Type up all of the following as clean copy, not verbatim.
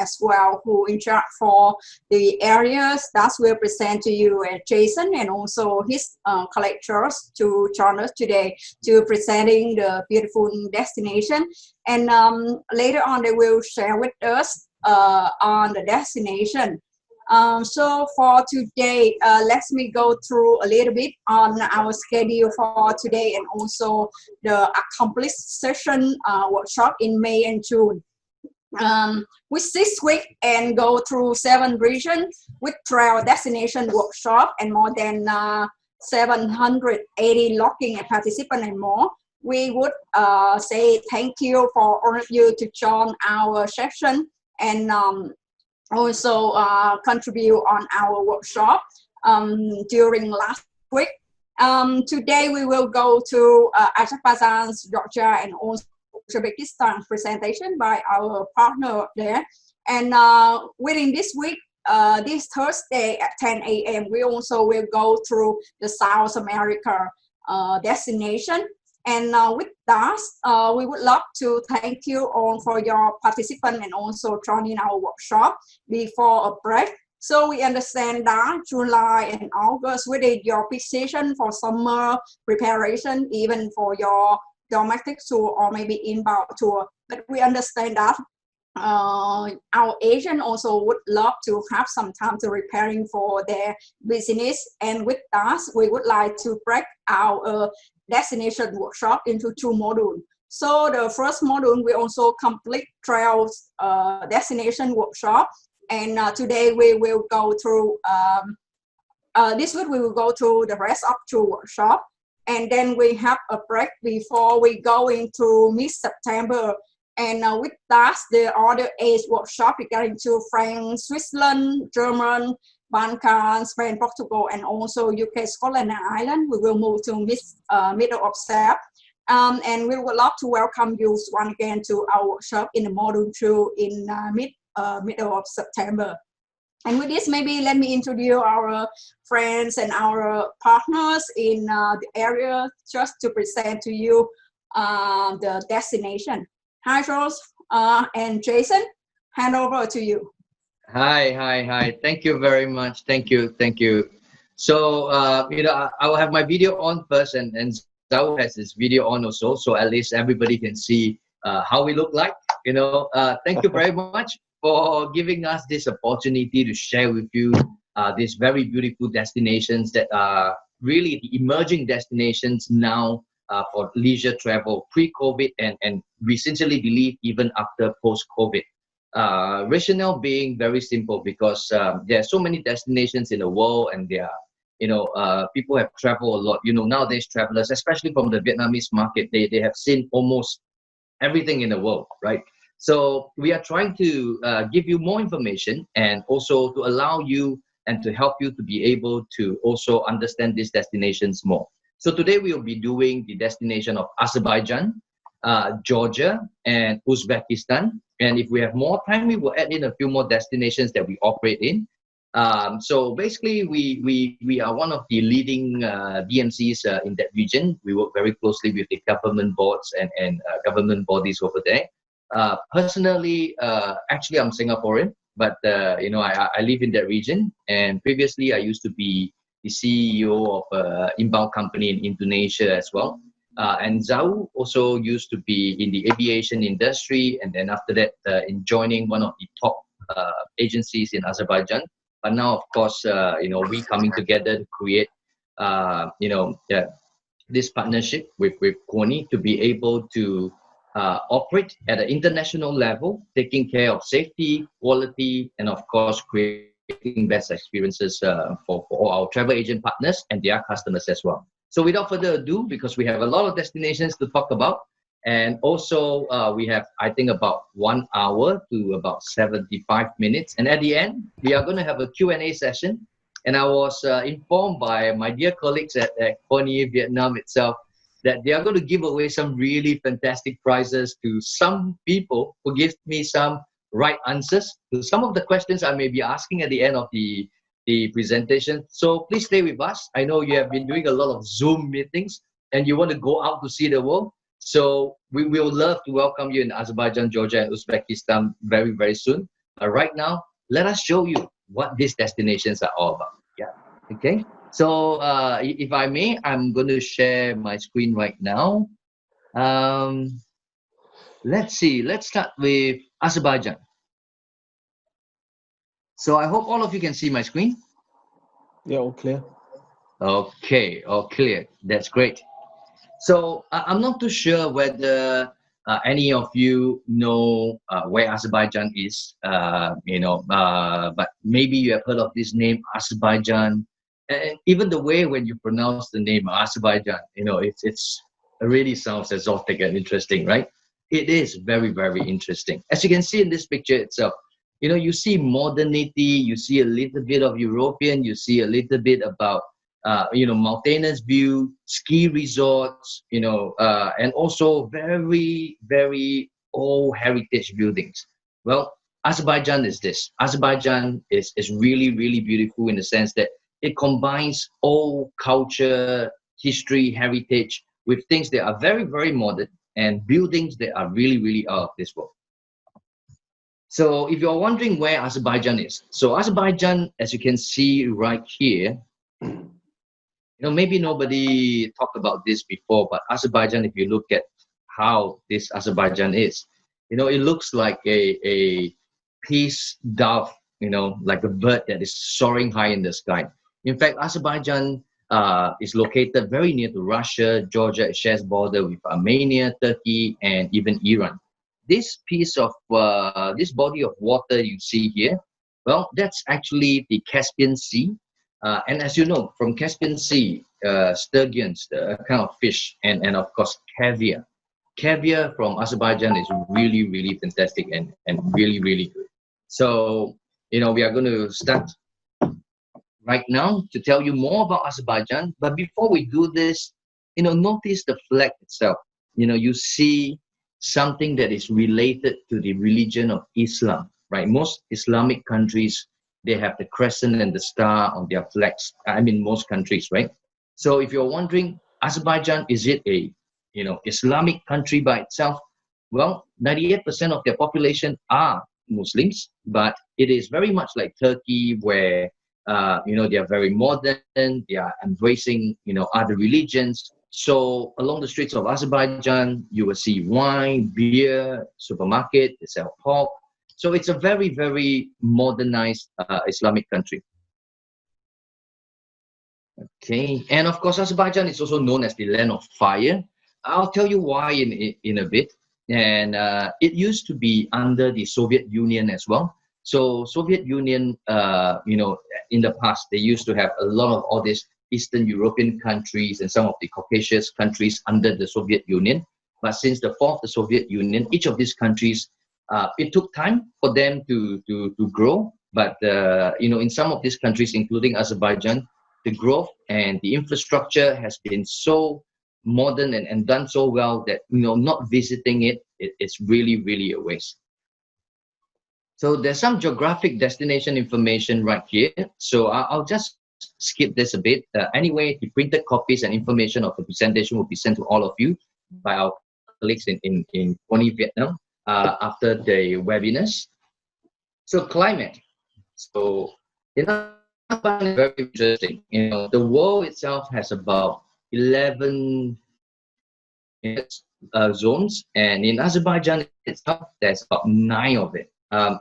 as well, who in charge for the areas that will present to you, Jason, and also his collectors to join us today to presenting the beautiful destination. And later on, they will share with us on the destination. So for today, let me go through a little bit on our schedule for today and also the accomplished session workshop in May and June. With 6 weeks and go through 7 regions with travel destination workshop and more than 780 logging participants and more. We would say thank you for all of you to join our session and also contribute on our workshop during last week. Today we will go to Azerbaijan, Georgia, and also Uzbekistan presentation by our partner there. And within this week, this Thursday at 10 a.m., we also will go through the South America destination. And with that, we would love to thank you all for your participation and also joining our workshop before a break. So we understand that July and August within your peak season for summer preparation, even for your domestic tour or maybe inbound tour. But we understand that our agent also would love to have some time to preparing for their business. And with that, we would like to break our destination workshop into 2 modules. So the first module we also complete trails destination workshop, and today we will go through this week we will go through the rest of 2 workshop, and then we have a break before we go into mid-September. And with that, the other 8 workshop regarding to France, Switzerland, German, Balkans, Spain, Portugal, and also UK, Scotland, and Ireland. We will move to middle of Sep. And we would love to welcome you once again to our workshop in the module 2 in middle of September. And with this, maybe let me introduce our friends and our partners in the area just to present to you the destination. Hi, Charles and Jason, hand over to you. Hi. Thank you very much. Thank you. So, I will have my video on first, and Zhao has his video on also, so at least everybody can see how we look like. Thank you very much for giving us this opportunity to share with you these very beautiful destinations that are really the emerging destinations now for leisure travel pre-COVID, and we sincerely believe even after post-COVID. Rationale being very simple because there are so many destinations in the world, and there are, people have traveled a lot. Nowadays travelers, especially from the Vietnamese market, they have seen almost everything in the world, right? So we are trying to give you more information and also to allow you and to help you to be able to also understand these destinations more. So today we will be doing the destination of Azerbaijan, Georgia, and Uzbekistan. And if we have more time, we will add in a few more destinations that we operate in. So basically, we are one of the leading DMCs in that region. We work very closely with the government boards and government bodies over there. Personally, actually, I'm Singaporean, but I live in that region. And previously, I used to be the CEO of an inbound company in Indonesia as well. And Zhao also used to be in the aviation industry, and then after that, in joining one of the top agencies in Azerbaijan. But now, of course, we coming together to create, this partnership with Kony to be able to operate at an international level, taking care of safety, quality, and of course, creating best experiences for all our travel agent partners and their customers as well. So without further ado, because we have a lot of destinations to talk about, and also we have, I think, about 1 hour to about 75 minutes. And at the end, we are going to have a Q&A session. And I was informed by my dear colleagues at Kony Vietnam itself that they are going to give away some really fantastic prizes to some people who give me some right answers to some of the questions I may be asking at the end of the presentation. So please stay with us. I know you have been doing a lot of Zoom meetings and you want to go out to see the world. So we will love to welcome you in Azerbaijan, Georgia, and Uzbekistan very, very soon. right now, let us show you what these destinations are all about. Yeah. Okay. So if I may, I'm going to share my screen right now. Um, let's see. Let's start with Azerbaijan. So I hope all of you can see my screen. Yeah, all clear. Okay, all clear. That's great. So I'm not too sure whether any of you know where Azerbaijan is. But maybe you have heard of this name, Azerbaijan, and even the way when you pronounce the name Azerbaijan, it's it really sounds exotic and interesting, right? It is very very interesting. As you can see in this picture itself, you see modernity, you see a little bit of European, you see a little bit about mountainous view, ski resorts, and also very, very old heritage buildings. Well, Azerbaijan is this. Azerbaijan is really, really beautiful in the sense that it combines old culture, history, heritage with things that are very, very modern and buildings that are really, really out of this world. So if you're wondering where Azerbaijan is, so Azerbaijan, as you can see right here, maybe nobody talked about this before, but Azerbaijan, if you look at how this Azerbaijan is, it looks like a peace dove, like a bird that is soaring high in the sky. In fact, Azerbaijan is located very near to Russia, Georgia. It shares border with Armenia, Turkey, and even Iran. This piece of this body of water you see here, well, that's actually the Caspian Sea. And as you know, from Caspian Sea, sturgeons, a kind of fish, and of course caviar. Caviar from Azerbaijan is really, really fantastic and really, really good. So, we are going to start right now to tell you more about Azerbaijan. But before we do this, notice the flag itself. You see something that is related to the religion of Islam, right? Most Islamic countries, they have the crescent and the star on their flags. I mean, most countries, right? So if you're wondering, Azerbaijan, is it a, Islamic country by itself? Well, 98% of their population are Muslims, but it is very much like Turkey, where they are very modern, they are embracing, other religions. So along the streets of Azerbaijan, you will see wine, beer, supermarket, they sell pork. So it's a very, very modernized Islamic country. Okay, and of course, Azerbaijan is also known as the land of fire. I'll tell you why in a bit. And it used to be under the Soviet Union as well. So Soviet Union, in the past, they used to have a lot of all these Eastern European countries and some of the Caucasus countries under the Soviet Union. But since the fall of the Soviet Union, each of these countries, it took time for them to grow. But in some of these countries, including Azerbaijan, the growth and the infrastructure has been so modern and done so well that not visiting it's really really a waste. So there's some geographic destination information right here. So I'll just skip this a bit. Anyway, the printed copies and information of the presentation will be sent to all of you by our colleagues in Pony, Vietnam after the webinars. So climate. So I find it very interesting. The world itself has about 11 zones, and in Azerbaijan itself, there's about 9 of it.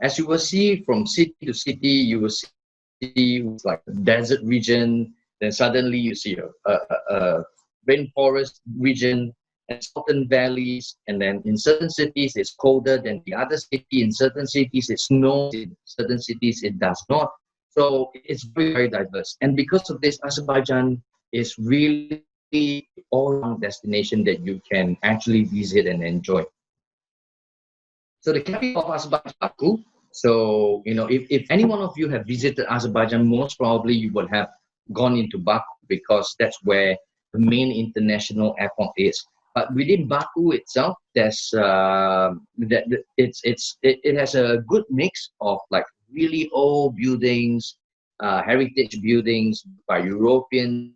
As you will see from city to city, you will see like a desert region, then suddenly you see a rainforest region and certain valleys, and then in certain cities it's colder than the other city. In certain cities it snows, in certain cities it does not. So it's very, very diverse. And because of this, Azerbaijan is really all-round destination that you can actually visit and enjoy. So the capital of Azerbaijan is Baku. So, if any one of you have visited Azerbaijan, most probably you would have gone into Baku because that's where the main international airport is. But within Baku itself, there's it has a good mix of like really old buildings, heritage buildings by Europeans,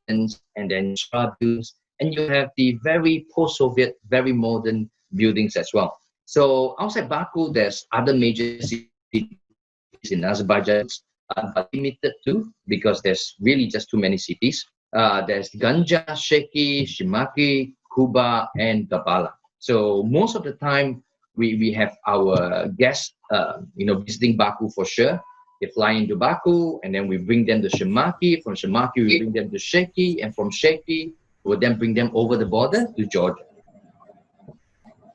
and then buildings, and you have the very post-Soviet, very modern buildings as well. So outside Baku, there's other major cities in Azerbaijan, but limited to, because there's really just too many cities. There's Ganja, Sheki, Shimaki, Kuba, and Gabala. So most of the time, we have our guests, visiting Baku for sure. They fly into Baku, and then we bring them to Shimaki. From Shimaki, we bring them to Sheki, and from Sheki, we'll then bring them over the border to Georgia.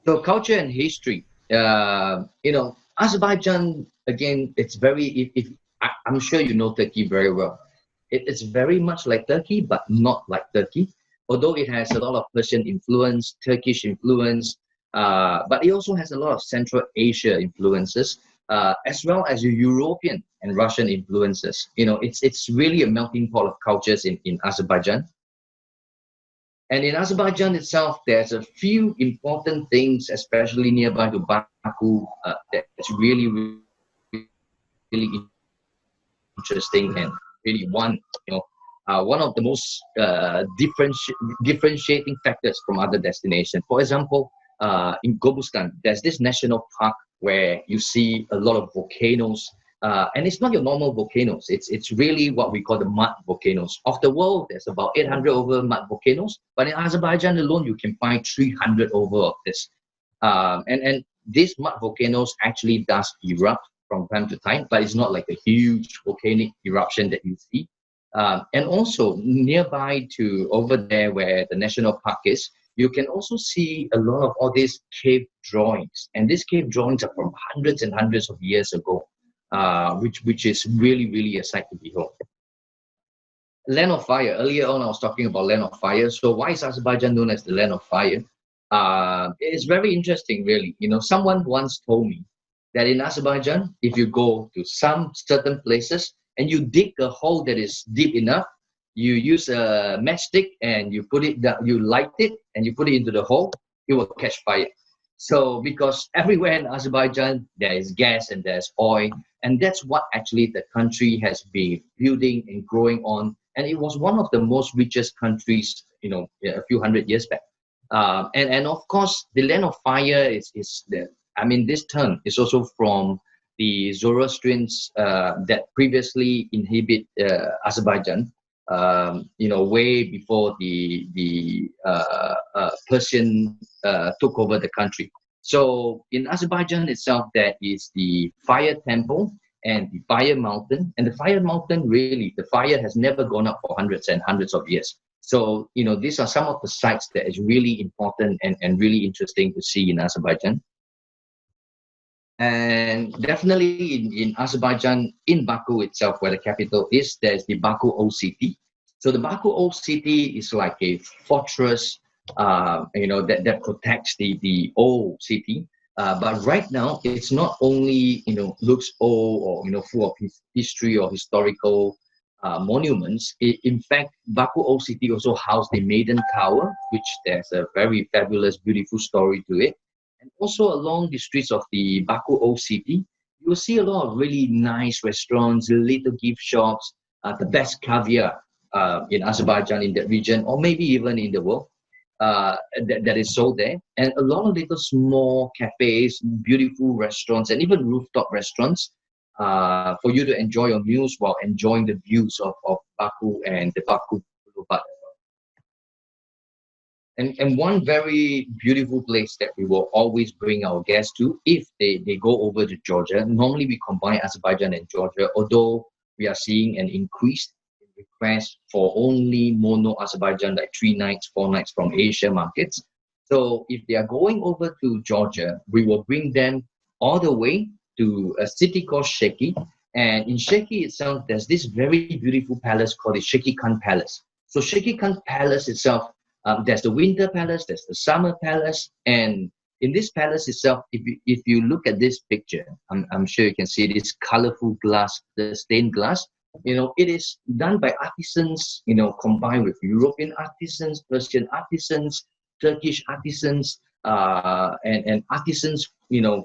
So culture and history, Azerbaijan, again, it's very, I'm sure you know Turkey very well. It's very much like Turkey, but not like Turkey. Although it has a lot of Persian influence, Turkish influence, but it also has a lot of Central Asia influences, as well as European and Russian influences. It's really a melting pot of cultures in Azerbaijan. And in Azerbaijan itself, there's a few important things, especially nearby to Baku, that's really, really interesting, and really one of the most differentiating factors from other destinations. For example, in Gobustan, there's this national park where you see a lot of volcanoes. And it's not your normal volcanoes. It's really what we call the mud volcanoes. Of the world, there's about 800 over mud volcanoes, but in Azerbaijan alone, you can find 300 over of this. And these mud volcanoes actually does erupt from time to time, but it's not like a huge volcanic eruption that you see. And also nearby to over there where the national park is, you can also see a lot of all these cave drawings. And these cave drawings are from hundreds and hundreds of years ago. Which is really, really a sight to behold. Land of Fire. Earlier on, I was talking about Land of Fire. So why is Azerbaijan known as the Land of Fire? It's very interesting, really. Someone once told me that in Azerbaijan, if you go to some certain places and you dig a hole that is deep enough, you use a matchstick and you put it down, you light it and you put it into the hole, it will catch fire. So because everywhere in Azerbaijan, there is gas and there's oil, and that's what actually the country has been building and growing on. And it was one of the most richest countries, a few hundred years back. And of course, the Land of Fire this term is also from the Zoroastrians that previously inhabit Azerbaijan. Way before the Persian took over the country. So in Azerbaijan itself, there is the Fire Temple and the Fire Mountain. And the Fire Mountain, really, the fire has never gone up for hundreds and hundreds of years. So, these are some of the sites that is really important and really interesting to see in Azerbaijan. And definitely in Azerbaijan, in Baku itself, where the capital is, there's the Baku Old City. So the Baku Old City is like a fortress, that protects the old city. But right now, it's not only, looks old or, full of history or historical monuments. In fact, Baku Old City also housed the Maiden Tower, which there's a very fabulous, beautiful story to it. And also along the streets of the Baku Old City, you will see a lot of really nice restaurants, little gift shops, the best caviar in Azerbaijan, in that region, or maybe even in the world, that is sold there. And a lot of little small cafes, beautiful restaurants, and even rooftop restaurants for you to enjoy your meals while enjoying the views of Baku and the Baku Boulevard. And one very beautiful place that we will always bring our guests to if they go over to Georgia. Normally we combine Azerbaijan and Georgia, although we are seeing an increased request for only mono Azerbaijan, like 3 nights, 4 nights from Asia markets. So if they are going over to Georgia, we will bring them all the way to a city called Sheki. And in Sheki itself, there's this very beautiful palace called the Sheki Khan Palace. So Sheki Khan Palace itself, there's the winter palace, there's the summer palace, and in this palace itself, if you look at this picture, I'm sure you can see this colorful glass, the stained glass. It is done by artisans, combined with European artisans, Persian artisans, Turkish artisans, and artisans,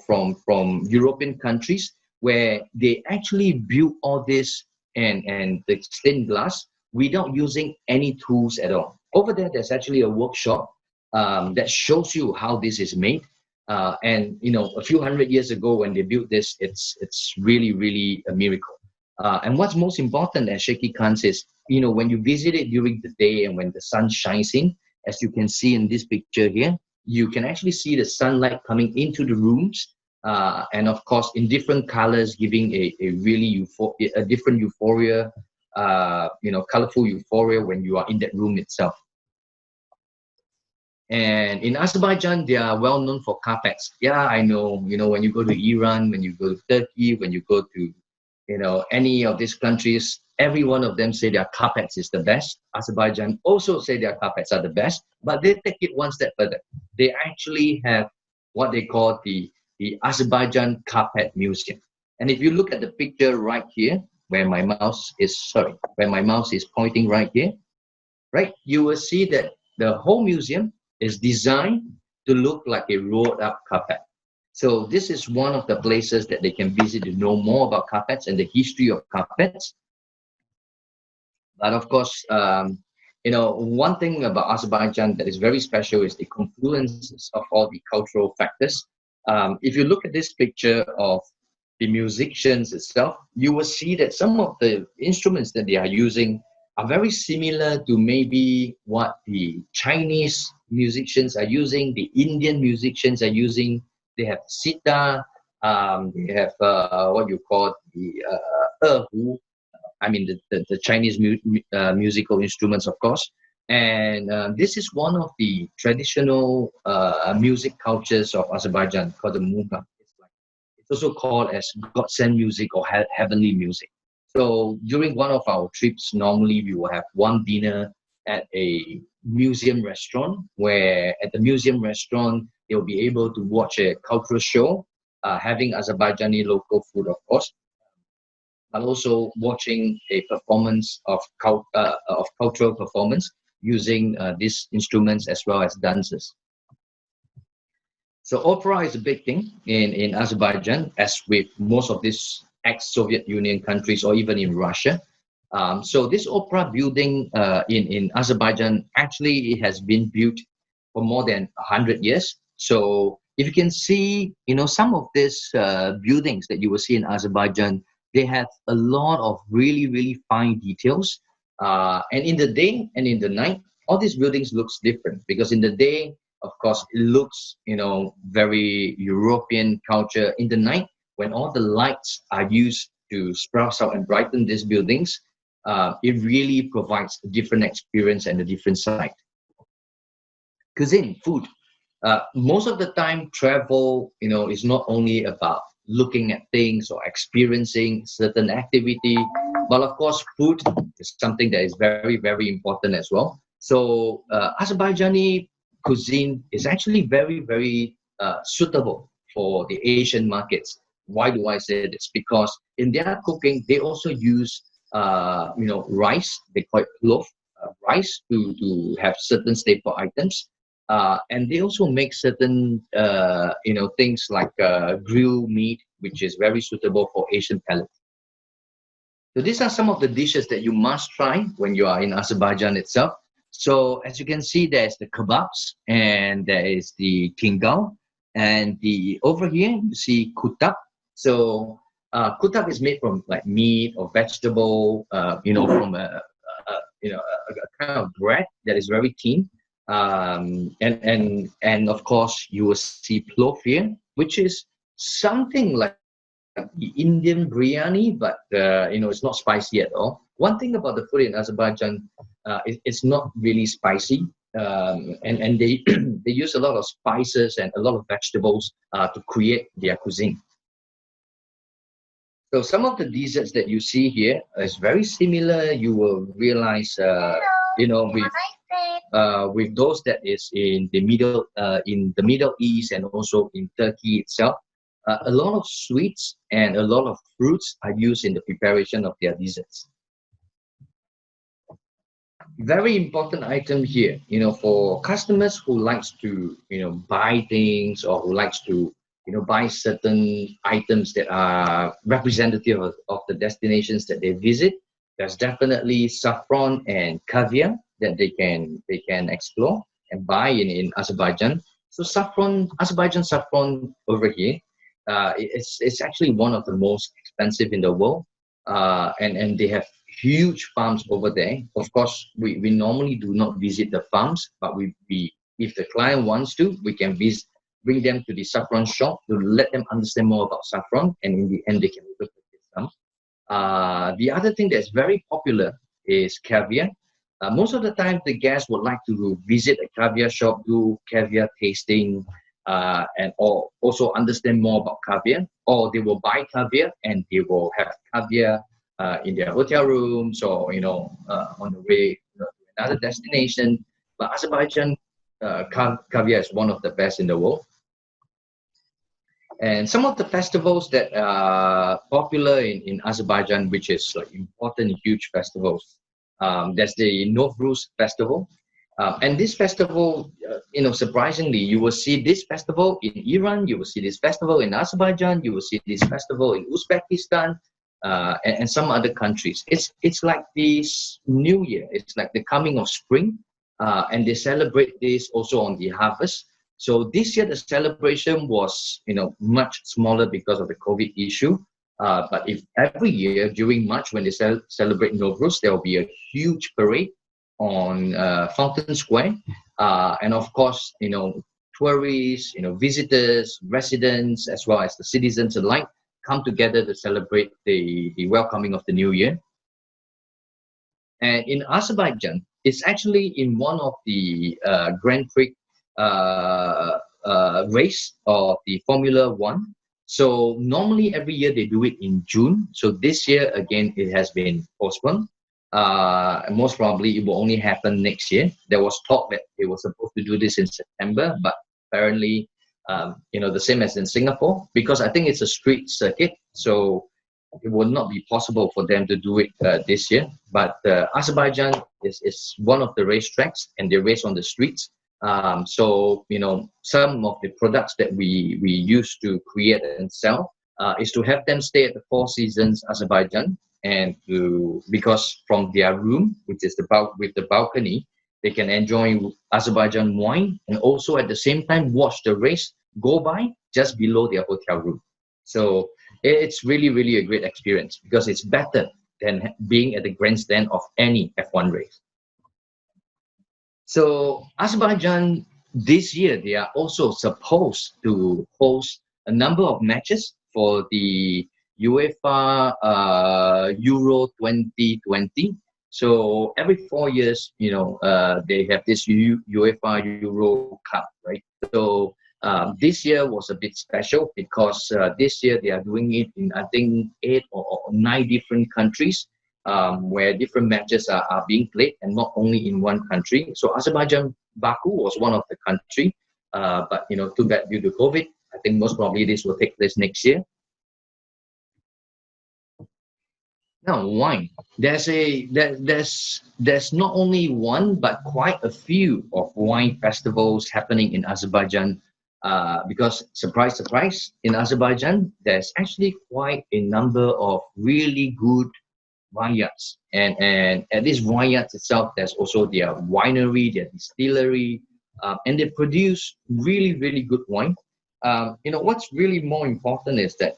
from European countries, where they actually built all this and the stained glass without using any tools at all. Over there's actually a workshop that shows you how this is made. And a few hundred years ago when they built this, it's really, really a miracle. And what's most important, as Sheikh Khan says, when you visit it during the day and when the sun shines in, as you can see in this picture here, you can actually see the sunlight coming into the rooms, and of course in different colors, giving a really a different euphoria, colorful euphoria when you are in that room itself. And in Azerbaijan, they are well known for carpets. Yeah, I know. When you go to Iran, when you go to Turkey, when you go to any of these countries, every one of them say their carpets is the best. Azerbaijan also say their carpets are the best, but they take it one step further. They actually have what they call the Azerbaijan Carpet Museum. And if you look at the picture right here, where my mouse is pointing right here, right, you will see that the whole museum is designed to look like a rolled up carpet. So this is one of the places that they can visit to know more about carpets and the history of carpets. But of course, one thing about Azerbaijan that is very special is the confluence of all the cultural factors. If you look at this picture of the musicians itself, you will see that some of the instruments that they are using are very similar to maybe what the Chinese musicians are using, the Indian musicians are using. They have sitar, they have what you call the erhu, I mean the Chinese musical instruments, of course. And this is one of the traditional music cultures of Azerbaijan called the muga. It's also called as God-sent music or heavenly music. So during one of our trips, normally we will have one dinner at a museum restaurant, where at the museum restaurant, they'll be able to watch a cultural show, having Azerbaijani local food, of course, but also watching a performance of cultural performance using these instruments as well as dances. So opera is a big thing in Azerbaijan, as with most of these ex-Soviet Union countries or even in Russia. So this opera building in Azerbaijan, actually it has been built for more than 100 years. So if you can see, some of these buildings that you will see in Azerbaijan, they have a lot of really, really fine details. And in the day and in the night, all these buildings looks different, because in the day, of course, it looks, very European culture. In the night, when all the lights are used to sprout out and brighten these buildings, it really provides a different experience and a different sight. Cuisine, food. Most of the time, travel, is not only about looking at things or experiencing certain activity, but of course, food is something that is very, very important as well. So Azerbaijani cuisine is actually very, very suitable for the Asian markets. Why do I say this? Because in their cooking, they also use, rice. They call it plov, rice to have certain staple items. And they also make certain, things like grilled meat, which is very suitable for Asian palate. So these are some of the dishes that you must try when you are in Azerbaijan itself. So as you can see, there's the kebabs and there is the kingal, and over here you see kutab. So kutab is made from like meat or vegetable, from a kind of bread that is very thin. And of course you will see plov here, which is something like the Indian biryani, but it's not spicy at all. One thing about the food in Azerbaijan, it's not really spicy, and they they use a lot of spices and a lot of vegetables to create their cuisine. So some of the desserts that you see here is very similar. You will realize, with those that is in the Middle East and also in Turkey itself. A lot of sweets and a lot of fruits are used in the preparation of their desserts. Very important item here, for customers who likes to, buy things, or who likes to, buy certain items that are representative of the destinations that they visit. There's definitely saffron and caviar that they can explore and buy in Azerbaijan. So saffron, Azerbaijan saffron over here, it's actually one of the most expensive in the world, and they have huge farms over there. Of course, we normally do not visit the farms, but we if the client wants to, we can bring them to the saffron shop to let them understand more about saffron, and in the end, they can also purchase some. The other thing that's very popular is caviar. Most of the time, the guests would like to visit a caviar shop, do caviar tasting, and or also understand more about caviar, or they will buy caviar and they will have caviar in their hotel rooms, or on the way to another destination. But Azerbaijan caviar is one of the best in the world. And some of the festivals that are popular in Azerbaijan, which is like important, huge festivals, there's the Novruz festival. And this festival, surprisingly, you will see this festival in Iran, you will see this festival in Azerbaijan, you will see this festival in Uzbekistan, and some other countries. It's like this New Year. It's like the coming of spring, and they celebrate this also on the harvest. So this year the celebration was, much smaller because of the COVID issue. But if every year during March when they celebrate Novruz, there will be a huge parade on Fountain Square, and of course, tourists, visitors, residents, as well as the citizens alike come together to celebrate the welcoming of the new year. And in Azerbaijan, it's actually in one of the Grand Prix race of the Formula One. So normally every year they do it in June. So this year again it has been postponed. Most probably it will only happen next year. There was talk that they were supposed to do this in September, but apparently, the same as in Singapore, because I think it's a street circuit, so it will not be possible for them to do it this year. But Azerbaijan is one of the racetracks, and they race on the streets. So some of the products that we use to create and sell is to have them stay at the Four Seasons Azerbaijan, and because from their room, which is with the balcony, they can enjoy Azerbaijan wine, and also at the same time watch the race go by just below their hotel room. So it's really, really a great experience, because it's better than being at the grandstand of any F1 race. So Azerbaijan this year, they are also supposed to host a number of matches for the UEFA Euro 2020. So every 4 years, they have this UEFA Euro Cup, right? So this year was a bit special because this year they are doing it in, I think, 8 or 9 different countries, where different matches are being played, and not only in one country. So Azerbaijan, Baku was one of the country, but too bad due to COVID. I think most probably this will take place next year. Now, wine. There's not only one, but quite a few of wine festivals happening in Azerbaijan. Because surprise, surprise, in Azerbaijan, there's actually quite a number of really good vineyards, and at these vineyards itself, there's also their winery, their distillery, and they produce really, really good wine. What's really more important is that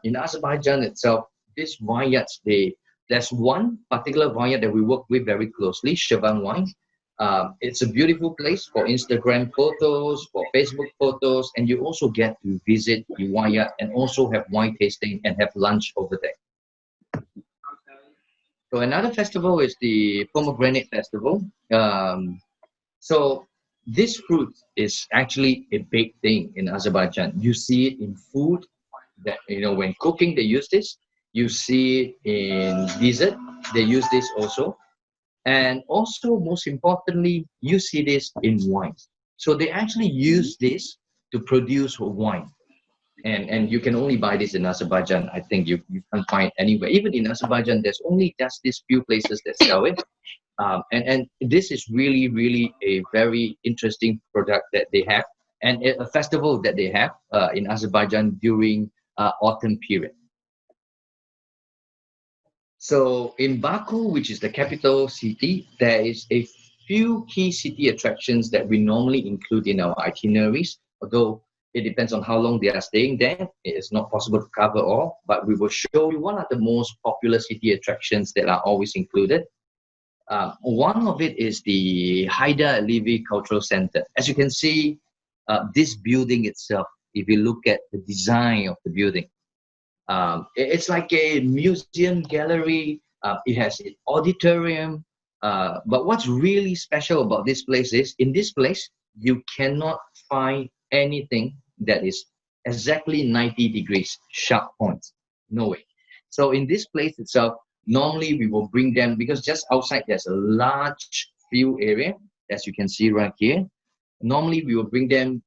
in Azerbaijan itself, these vineyards, there's one particular vineyard that we work with very closely, Chevan Wine. It's a beautiful place for Instagram photos, for Facebook photos, and you also get to visit the vineyard and also have wine tasting and have lunch over there. So another festival is the Pomegranate Festival. So this fruit is actually a big thing in Azerbaijan. You see it in food, that when cooking they use this. You see it in dessert, they use this also. And also, most importantly, you see this in wine. So they actually use this to produce wine. And you can only buy this in Azerbaijan. I think you can't find anywhere. Even in Azerbaijan, there's only just these few places that sell it. And this is really, really a very interesting product that they have, and a festival that they have in Azerbaijan during autumn period. So in Baku, which is the capital city, there is a few key city attractions that we normally include in our itineraries, although it depends on how long they are staying there. It is not possible to cover all, but we will show you one of the most popular city attractions that are always included. One of it is the Haida Alivi Cultural Center. As you can see, this building itself, if you look at the design of the building, it's like a museum gallery. It has an auditorium. But what's really special about this place is, in this place, you cannot find anything that is exactly 90 degrees sharp points. No way. So in this place itself, normally we will bring them, because just outside there's a large view area, as you can see right here. Normally we will bring them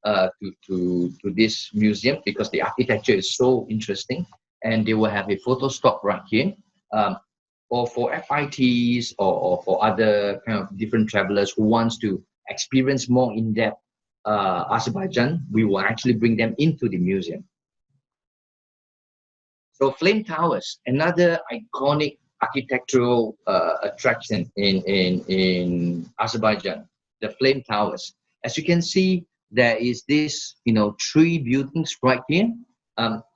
to this museum because the architecture is so interesting, and they will have a photo stop right here. Or for FITs or for other kind of different travelers who wants to experience more in-depth Azerbaijan, we will actually bring them into the museum. So Flame Towers, another iconic architectural attraction in Azerbaijan, the Flame Towers. As you can see, there is this, 3 buildings right here.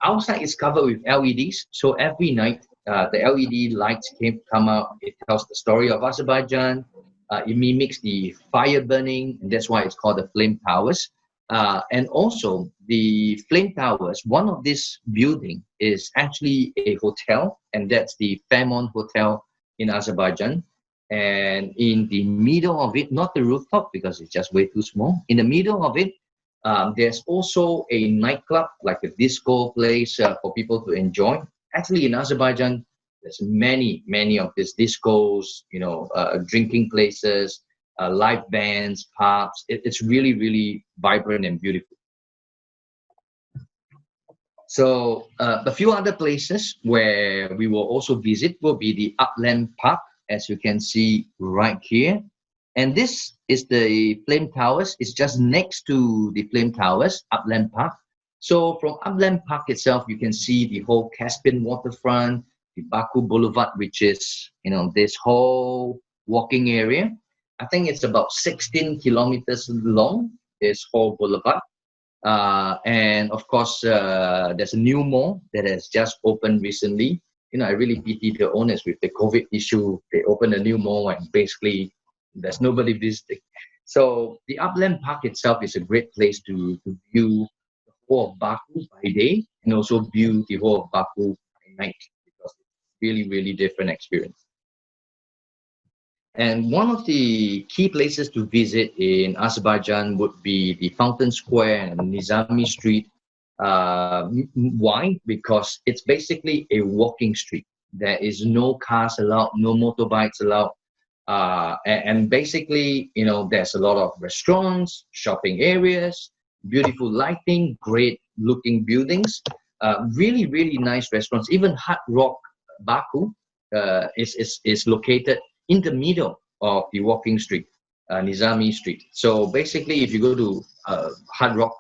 Outside is covered with LEDs, so every night the LED lights come out. It tells the story of Azerbaijan. It mimics the fire burning, and that's why it's called the Flame Towers. And also the Flame Towers, one of this building is actually a hotel, and that's the Fairmont Hotel in Azerbaijan. And in the middle of it, not the rooftop because it's just way too small, in the middle of it, there's also a nightclub, like a disco place for people to enjoy. Actually, in Azerbaijan, there's many of these discos, drinking places, live bands, pubs. It's really, really vibrant and beautiful. So a few other places where we will also visit will be the Upland Park, as you can see right here. And this is the Flame Towers. It's just next to the Flame Towers, Upland Park. So from Upland Park itself, you can see the whole Caspian waterfront, the Baku Boulevard, which is, this whole walking area. I think it's about 16 kilometers long, this whole boulevard. And of course, there's a new mall that has just opened recently. I really pity the owners with the COVID issue. They opened a new mall and basically there's nobody visiting. So the Upland Park itself is a great place to view the whole of Baku by day and also view the whole of Baku by night, because it's really, really different experience. And one of the key places to visit in Azerbaijan would be the Fountain Square and Nizami Street. Why? Because it's basically a walking street. There is no cars allowed, no motorbikes allowed. And basically, there's a lot of restaurants, shopping areas, beautiful lighting, great looking buildings, really, really nice restaurants. Even Hard Rock Baku is located in the middle of the walking street, Nizami Street. So basically, if you go to Hard Rock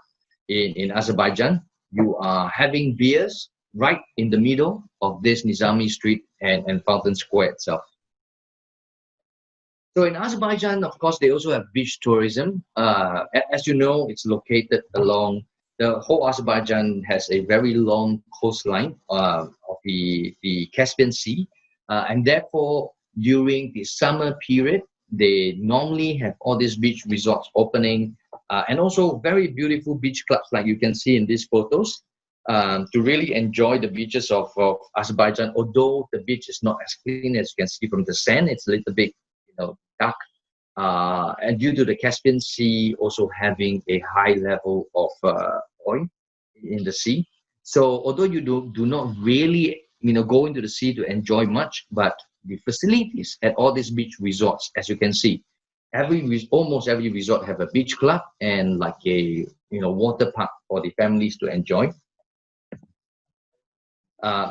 in Azerbaijan, you are having beers right in the middle of this Nizami Street and Fountain Square itself. So in Azerbaijan, of course, they also have beach tourism. As you know, it's located along the whole Azerbaijan has a very long coastline of the Caspian Sea, and therefore during the summer period, they normally have all these beach resorts opening, and also very beautiful beach clubs, like you can see in these photos, to really enjoy the beaches of Azerbaijan. Although the beach is not as clean as you can see from the sand, it's a little bit dark, and due to the Caspian Sea also having a high level of oil in the sea. So although you do not really go into the sea to enjoy much, but the facilities at all these beach resorts, as you can see, almost every resort have a beach club and like a water park for the families to enjoy.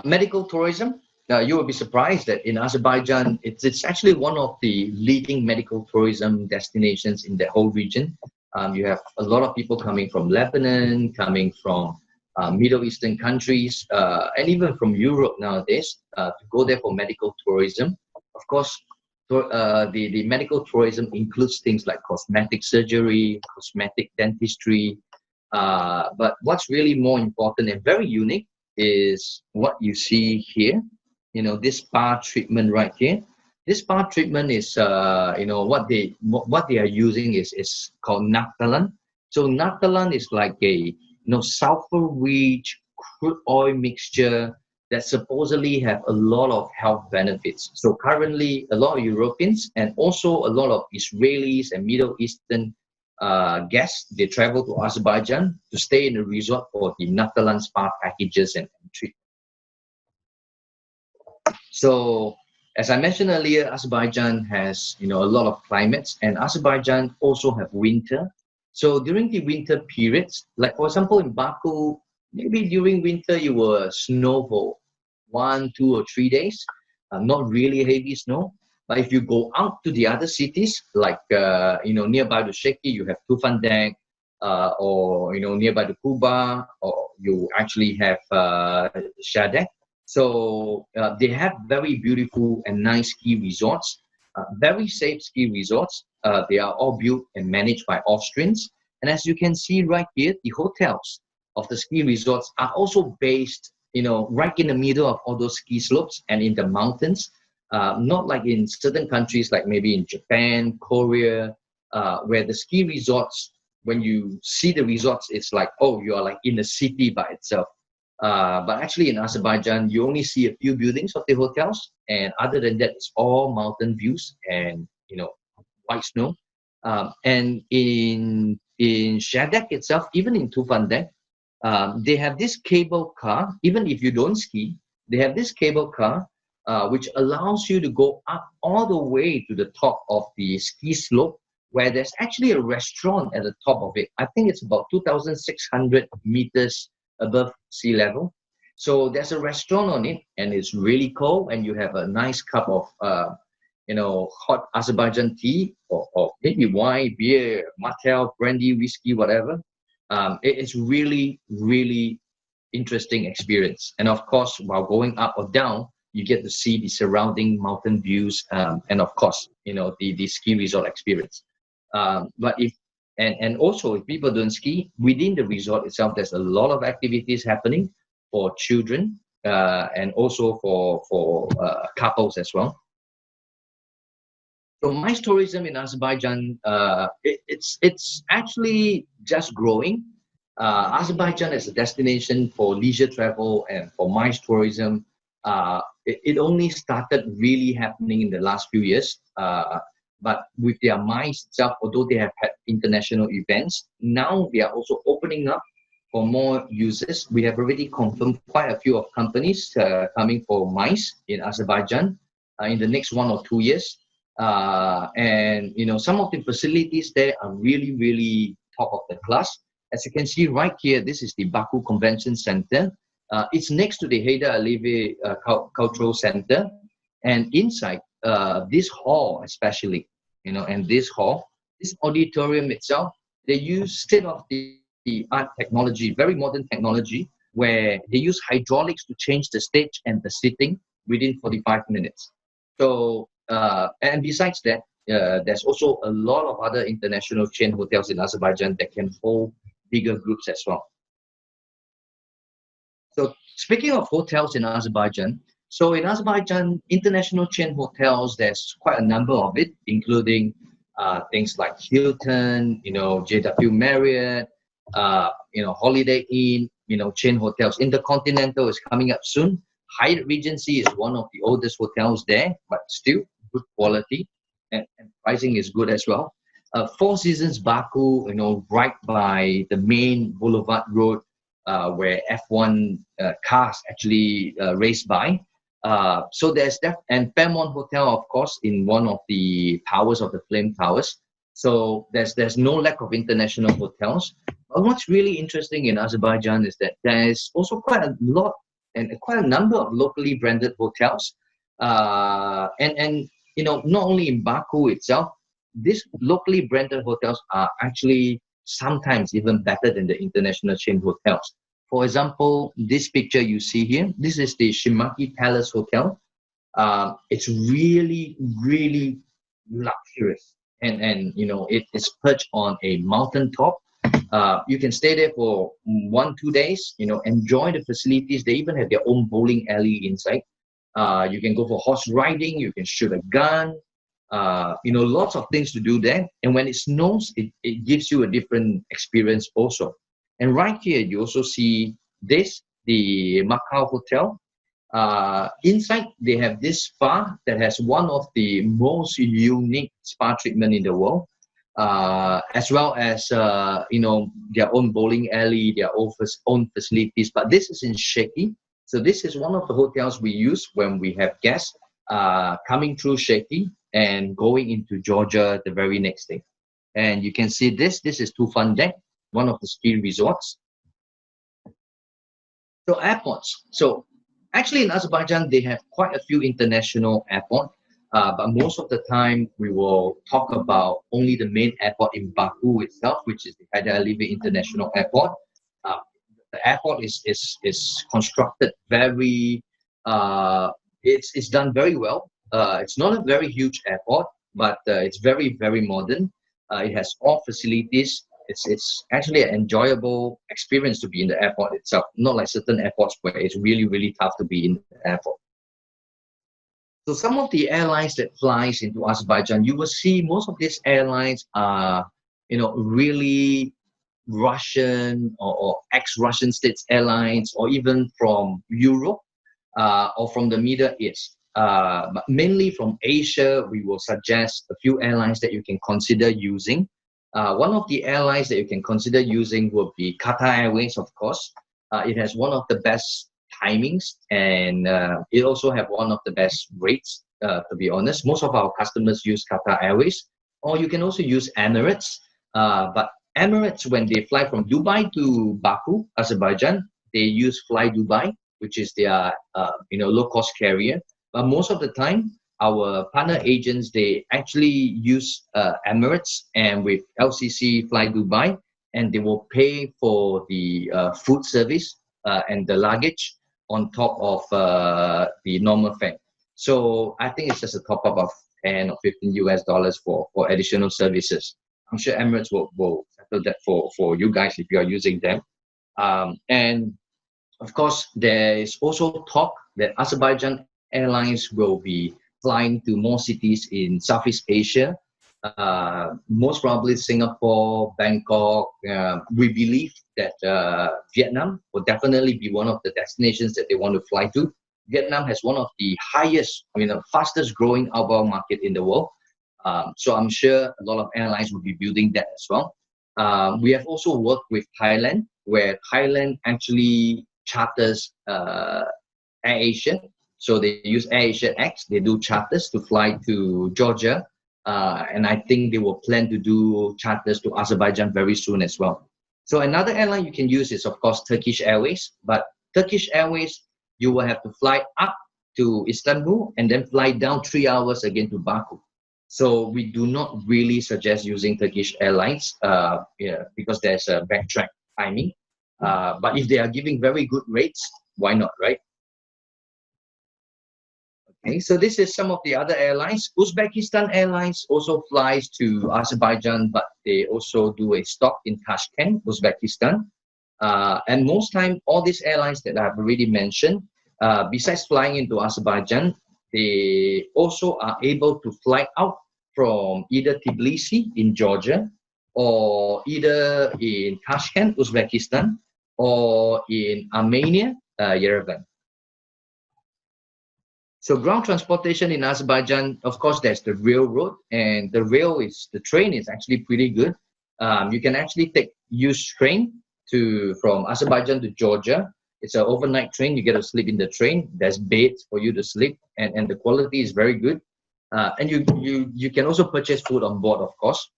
Medical tourism. You will be surprised that in Azerbaijan, it's actually one of the leading medical tourism destinations in the whole region. You have a lot of people coming from Lebanon, coming from Middle Eastern countries, and even from Europe nowadays to go there for medical tourism. Of course, the medical tourism includes things like cosmetic surgery, cosmetic dentistry. But what's really more important and very unique is what you see here. This spa treatment right here. This spa treatment is, what they are using is called naphthalene. So naphthalene is like a sulfur-rich crude oil mixture that supposedly have a lot of health benefits. So currently, a lot of Europeans and also a lot of Israelis and Middle Eastern guests, they travel to Azerbaijan to stay in a resort for the naphthalene spa packages and treatment. So, as I mentioned earlier, Azerbaijan has a lot of climates, and Azerbaijan also have winter. So during the winter periods, like for example in Baku, maybe during winter you will snow for 1, 2, or 3 days, not really heavy snow. But if you go out to the other cities, like nearby to Sheki, you have Tufandag, or nearby to Kuba, or you actually have Shadek. So they have very beautiful and nice ski resorts, very safe ski resorts. They are all built and managed by Austrians. And as you can see right here, the hotels of the ski resorts are also based, right in the middle of all those ski slopes and in the mountains. Not like in certain countries, like maybe in Japan, Korea, where the ski resorts, when you see the resorts, it's like, oh, you are like in a city by itself. But actually in Azerbaijan, you only see a few buildings of the hotels, and other than that, it's all mountain views and white snow. And in Shadek itself, even in Tufandag, they have this cable car. Even if you don't ski, they have this cable car which allows you to go up all the way to the top of the ski slope, where there's actually a restaurant at the top of it. I think it's about 2,600 meters above sea level. So there's a restaurant on it, and it's really cold, and you have a nice cup of hot Azerbaijan tea, or maybe wine, beer, martell, brandy, whiskey, whatever. It's really, really interesting experience. And of course, while going up or down, you get to see the surrounding mountain views, and of course, the ski resort experience. And also, if people don't ski, within the resort itself, there's a lot of activities happening for children, and also for couples as well. So MICE tourism in Azerbaijan, it's actually just growing. Azerbaijan as a destination for leisure travel and for MICE tourism, it only started really happening in the last few years. But with their MICE itself, although they have had international events, now they are also opening up for more users. We have already confirmed quite a few of companies coming for MICE in Azerbaijan in the next 1 or 2 years. And some of the facilities there are really, really top of the class. As you can see right here, this is the Baku Convention Center. It's next to the Heydar Aliyev Cultural Center, and inside this hall especially, and this auditorium itself, they use state-of-the-art technology, very modern technology, where they use hydraulics to change the stage and the seating within 45 minutes. So, and besides that, there's also a lot of other international chain hotels in Azerbaijan that can hold bigger groups as well. So speaking of hotels in Azerbaijan, so in Azerbaijan, international chain hotels, there's quite a number of it, including things like Hilton, JW Marriott, Holiday Inn, chain hotels. Intercontinental is coming up soon. Hyatt Regency is one of the oldest hotels there, but still good quality, and pricing is good as well. Four Seasons Baku, right by the main Boulevard Road, where F1 cars actually race by. So there's that, and Fairmont Hotel, of course, in one of the towers of the Flame Towers. So there's no lack of international hotels. But what's really interesting in Azerbaijan is that there's also quite a lot and quite a number of locally branded hotels. And not only in Baku itself, these locally branded hotels are actually sometimes even better than the international chain hotels. For example, this picture you see here, this is the Shimaki Palace Hotel. It's really, really luxurious, and you know, it is perched on a mountain top. You can stay there for 1-2 days, you know, enjoy the facilities. They even have their own bowling alley inside. You can go for horse riding, you can shoot a gun, you know, lots of things to do there. And when it snows, it gives you a different experience also. And right here, you also see this, the Macau Hotel. Inside, they have this spa that has one of the most unique spa treatment in the world, as well as, you know, their own bowling alley, their own facilities. But this is in Shaky. So this is one of the hotels we use when we have guests coming through Shaky and going into Georgia the very next day. And you can see this is Tufan Deck, one of the ski resorts. So airports. So actually in Azerbaijan, they have quite a few international airports, but most of the time we will talk about only the main airport in Baku itself, which is the Haydar Aliyev International Airport. The airport is constructed very, it's done very well. It's not a very huge airport, but it's very, very modern. It has all facilities. It's actually an enjoyable experience to be in the airport itself, not like certain airports where it's really, really tough to be in the airport. So some of the airlines that flies into Azerbaijan, you will see most of these airlines are, you know, really Russian or ex-Russian states airlines, or even from Europe or from the Middle East. But mainly from Asia, we will suggest a few airlines that you can consider using. One of the airlines that you can consider using will be Qatar Airways, of course. It has one of the best timings, and it also have one of the best rates, to be honest. Most of our customers use Qatar Airways, or you can also use Emirates. But Emirates, when they fly from Dubai to Baku, Azerbaijan, they use Fly Dubai, which is their you know, low-cost carrier. But most of the time, our partner agents, they actually use Emirates, and with LCC Fly Dubai, and they will pay for the food service and the luggage on top of the normal fare. So I think it's just a top up of 10 or 15 US dollars for additional services. I'm sure Emirates will settle that for you guys if you are using them. And of course, there is also talk that Azerbaijan Airlines will be flying to more cities in Southeast Asia, most probably Singapore, Bangkok. We believe that Vietnam will definitely be one of the destinations that they want to fly to. Vietnam has one of the highest, fastest growing outbound market in the world. So I'm sure a lot of airlines will be building that as well. We have also worked with Thailand, where Thailand actually charters AirAsia. So they use AirAsia X. They do charters to fly to Georgia. And I think they will plan to do charters to Azerbaijan very soon as well. So another airline you can use is, of course, Turkish Airways. But Turkish Airways, you will have to fly up to Istanbul and then fly down 3 hours again to Baku. So we do not really suggest using Turkish Airlines because there's a backtrack timing. But if they are giving very good rates, why not, right? Okay, so this is some of the other airlines. Uzbekistan Airlines also flies to Azerbaijan, but they also do a stop in Tashkent, Uzbekistan. And most time, all these airlines that I've already mentioned, besides flying into Azerbaijan, they also are able to fly out from either Tbilisi in Georgia, or either in Tashkent, Uzbekistan, or in Armenia, Yerevan. So ground transportation in Azerbaijan, of course, there's the railroad, and the train is actually pretty good. You can actually use train from Azerbaijan to Georgia. It's an overnight train. You get to sleep in the train. There's beds for you to sleep, and the quality is very good. And you can also purchase food on board, of course.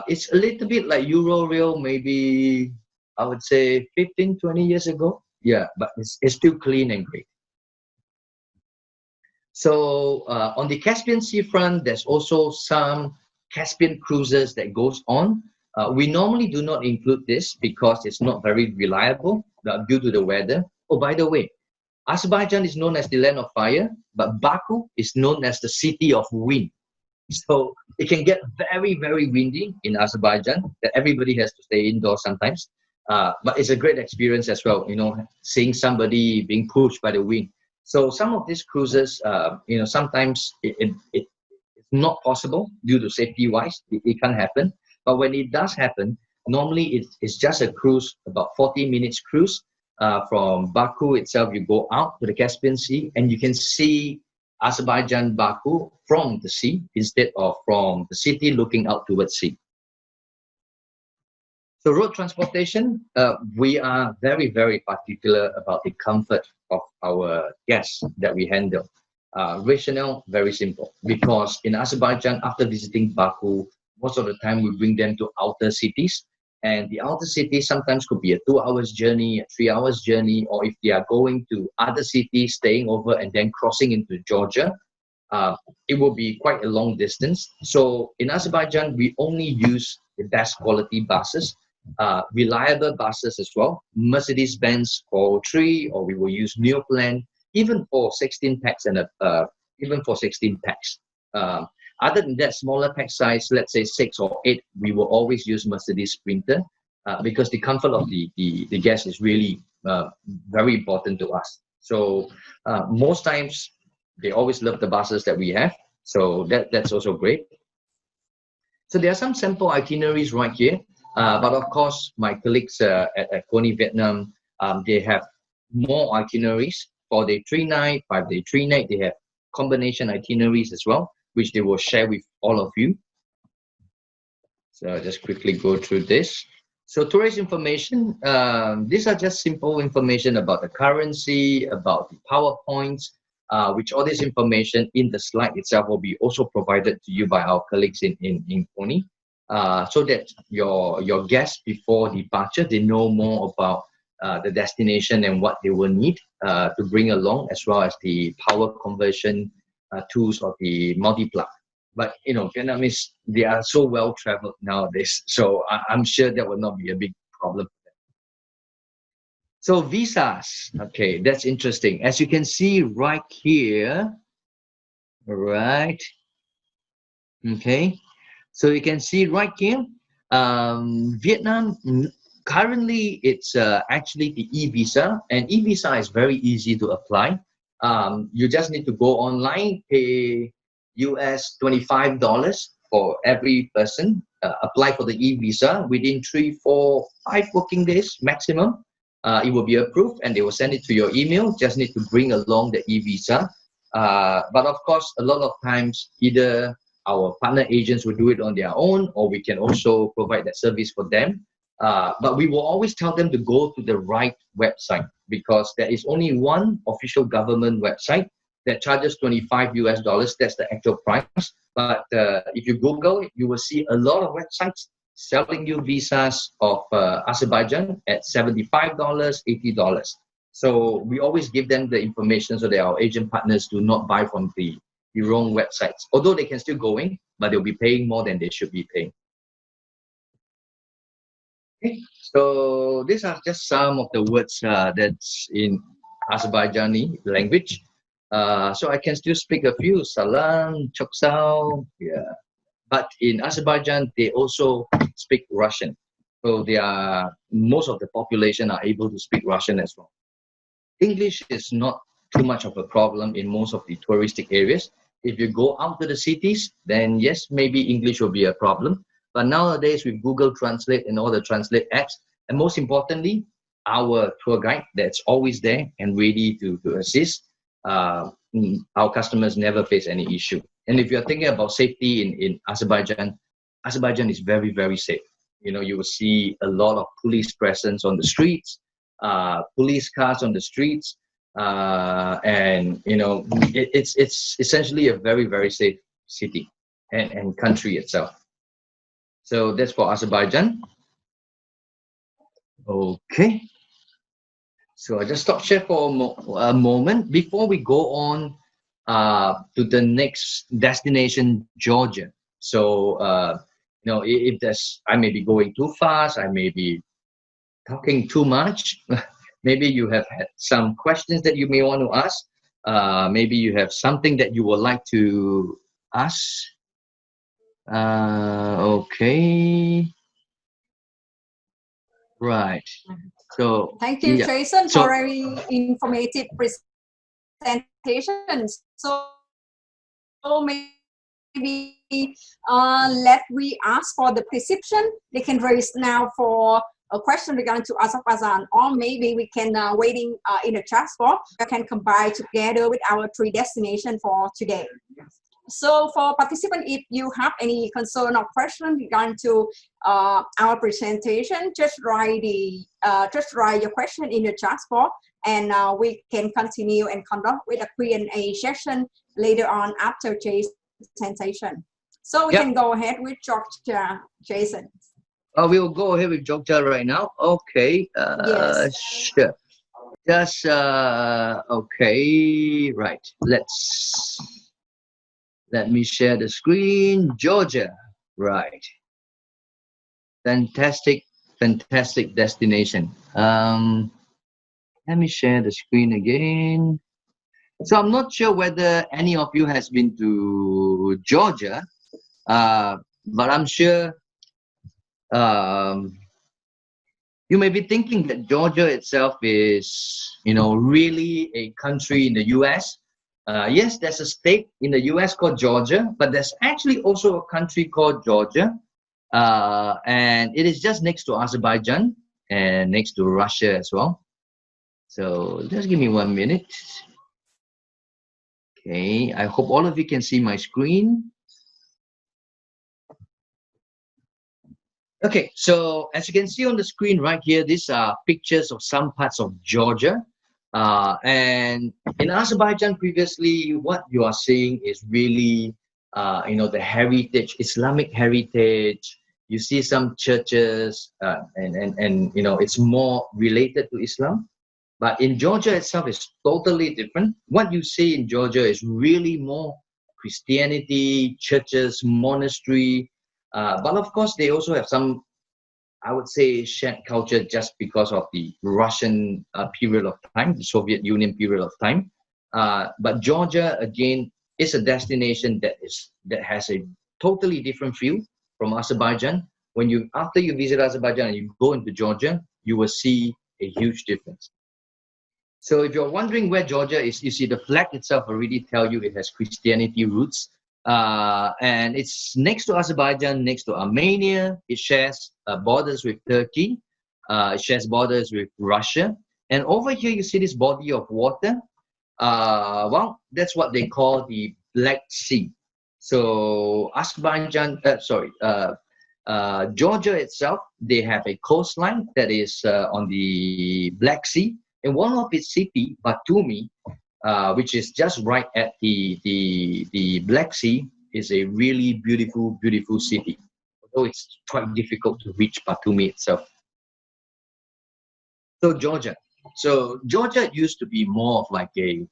It's a little bit like Eurorail, maybe I would say 15, 20 years ago. Yeah, but it's still clean and great. So on the Caspian Sea front, there's also some Caspian cruises that goes on. We normally do not include this because it's not very reliable due to the weather. Oh, by the way, Azerbaijan is known as the land of fire, but Baku is known as the city of wind. So it can get very, very windy in Azerbaijan that everybody has to stay indoors sometimes. But it's a great experience as well, seeing somebody being pushed by the wind. So some of these cruises, sometimes it's not possible due to safety-wise. It can't happen. But when it does happen, normally it's just a cruise, about 40 minutes cruise. From Baku itself, you go out to the Caspian Sea and you can see Azerbaijan, Baku from the sea instead of from the city looking out towards sea. So road transportation, we are very, very particular about the comfort of our guests that we handle. Rationale, very simple, because in Azerbaijan, after visiting Baku, most of the time we bring them to outer cities. And the outer cities sometimes could be a 2 hours journey, a 3 hours journey, or if they are going to other cities, staying over and then crossing into Georgia, it will be quite a long distance. So in Azerbaijan, we only use the best quality buses, reliable buses as well, Mercedes-Benz 403, or we will use Neoplan, even for 16 packs and even for 16 packs. Other than that, smaller pack size, let's say 6 or 8, we will always use Mercedes Sprinter because the comfort of the guest is really very important to us. So most times, they always love the buses that we have. So that's also great. So there are some sample itineraries right here. But of course, my colleagues at Coney Vietnam, they have more itineraries. 4-day 3-night, 5-day 3-night. They have combination itineraries as well, which they will share with all of you. So I'll just quickly go through this. So tourist information, these are just simple information about the currency, about the PowerPoints, which all this information in the slide itself will be also provided to you by our colleagues in Coney, so that your guests before departure, they know more about the destination and what they will need to bring along, as well as the power conversion tools of the multi-plug. But Vietnamese, they are so well traveled nowadays, so I'm sure that will not be a big problem. So visas, okay, that's interesting. As you can see right here, right? Okay, so you can see right here, Vietnam. Currently, it's actually the e-visa, and e-visa is very easy to apply. You just need to go online, pay US $25 for every person, apply for the e-visa within 3, 4, 5 working days maximum. It will be approved and they will send it to your email. Just need to bring along the e-visa. But of course, a lot of times, either our partner agents will do it on their own, or we can also provide that service for them. But we will always tell them to go to the right website, because there is only one official government website that charges $25. That's the actual price. But if you Google it, you will see a lot of websites selling you visas of Azerbaijan at $75, $80. So we always give them the information so that our agent partners do not buy from the wrong websites. Although they can still go in, but they'll be paying more than they should be paying. Okay, so these are just some of the words that's in Azerbaijani language. So I can still speak a few, salam, choksao, yeah. But in Azerbaijan, they also speak Russian. So most of the population are able to speak Russian as well. English is not too much of a problem in most of the touristic areas. If you go out to the cities, then yes, maybe English will be a problem. But nowadays with Google Translate and all the translate apps, and most importantly, our tour guide that's always there and ready to assist, our customers never face any issue. And if you're thinking about safety in Azerbaijan, Azerbaijan is very, very safe. You will see a lot of police presence on the streets, police cars on the streets, and it's essentially a very, very safe city and country itself. So that's for Azerbaijan. Okay. So I just stop share for a moment before we go on to the next destination, Georgia. So if I may be going too fast, I may be talking too much. Maybe you have had some questions that you may want to ask. Maybe you have something that you would like to ask. Okay. Right. So Thank you, yeah. Jason, for So very informative presentation. So maybe let we ask for the participant. They can raise now for a question regarding to Azerbaijan, or maybe we can waiting in the chat box. We can combine together with our three destinations for today. So for participants, if you have any concern or question regarding to our presentation, just write your question in the chat box, and we can continue and conduct with a Q&A session later on after Jason's presentation. So we yeah, can go ahead with Georgia, Jason. we'll go ahead with Jogja right now. Okay. Yes. Sure. Just okay. Right. Let me share the screen. Georgia. Right. Fantastic, fantastic destination. Let me share the screen again. So I'm not sure whether any of you has been to Georgia, but I'm sure um, you may be thinking that Georgia itself is, really a country in the U.S. Yes, there's a state in the U.S. called Georgia, but there's actually also a country called Georgia, and it is just next to Azerbaijan and next to Russia as well. So just give me 1 minute. Okay, I hope all of you can see my screen. Okay, so as you can see on the screen right here, these are pictures of some parts of Georgia. And in Azerbaijan previously, what you are seeing is really, the heritage, Islamic heritage. You see some churches, and it's more related to Islam. But in Georgia itself, it's totally different. What you see in Georgia is really more Christianity, churches, monastery. But of course, they also have some, I would say, shared culture just because of the Russian period of time, the Soviet Union period of time. But Georgia, again, is a destination that has a totally different feel from Azerbaijan. After you visit Azerbaijan and you go into Georgia, you will see a huge difference. So if you're wondering where Georgia is, you see the flag itself already tell you it has Christianity roots. And it's next to Azerbaijan, next to Armenia. It shares borders with Turkey. It shares borders with Russia. And over here, you see this body of water. Well, that's what they call the Black Sea. So Georgia itself, they have a coastline that is on the Black Sea. And one of its city, Batumi, which is just right at the Black Sea, is a really beautiful, beautiful city. Although it's quite difficult to reach Batumi itself. So Georgia used to be more of like a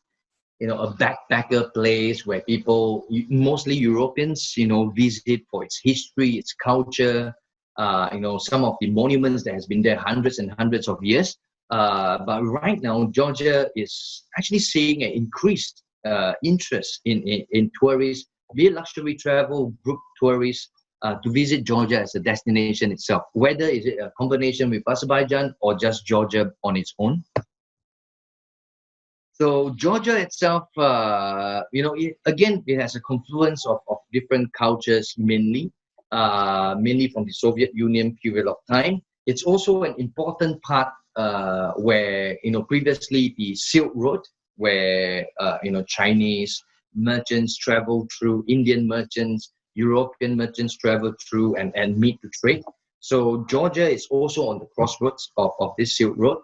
backpacker place where people, mostly Europeans, visit for its history, its culture, some of the monuments that has been there hundreds and hundreds of years. But right now, Georgia is actually seeing an increased interest in tourists, be it luxury travel, group tourists, to visit Georgia as a destination itself, whether is it a combination with Azerbaijan or just Georgia on its own. So Georgia itself, it has a confluence of different cultures, mainly from the Soviet Union period of time. It's also an important part where, previously the Silk Road, where, Chinese merchants travel through, Indian merchants, European merchants travel through and meet to trade. So Georgia is also on the crossroads of this Silk Road.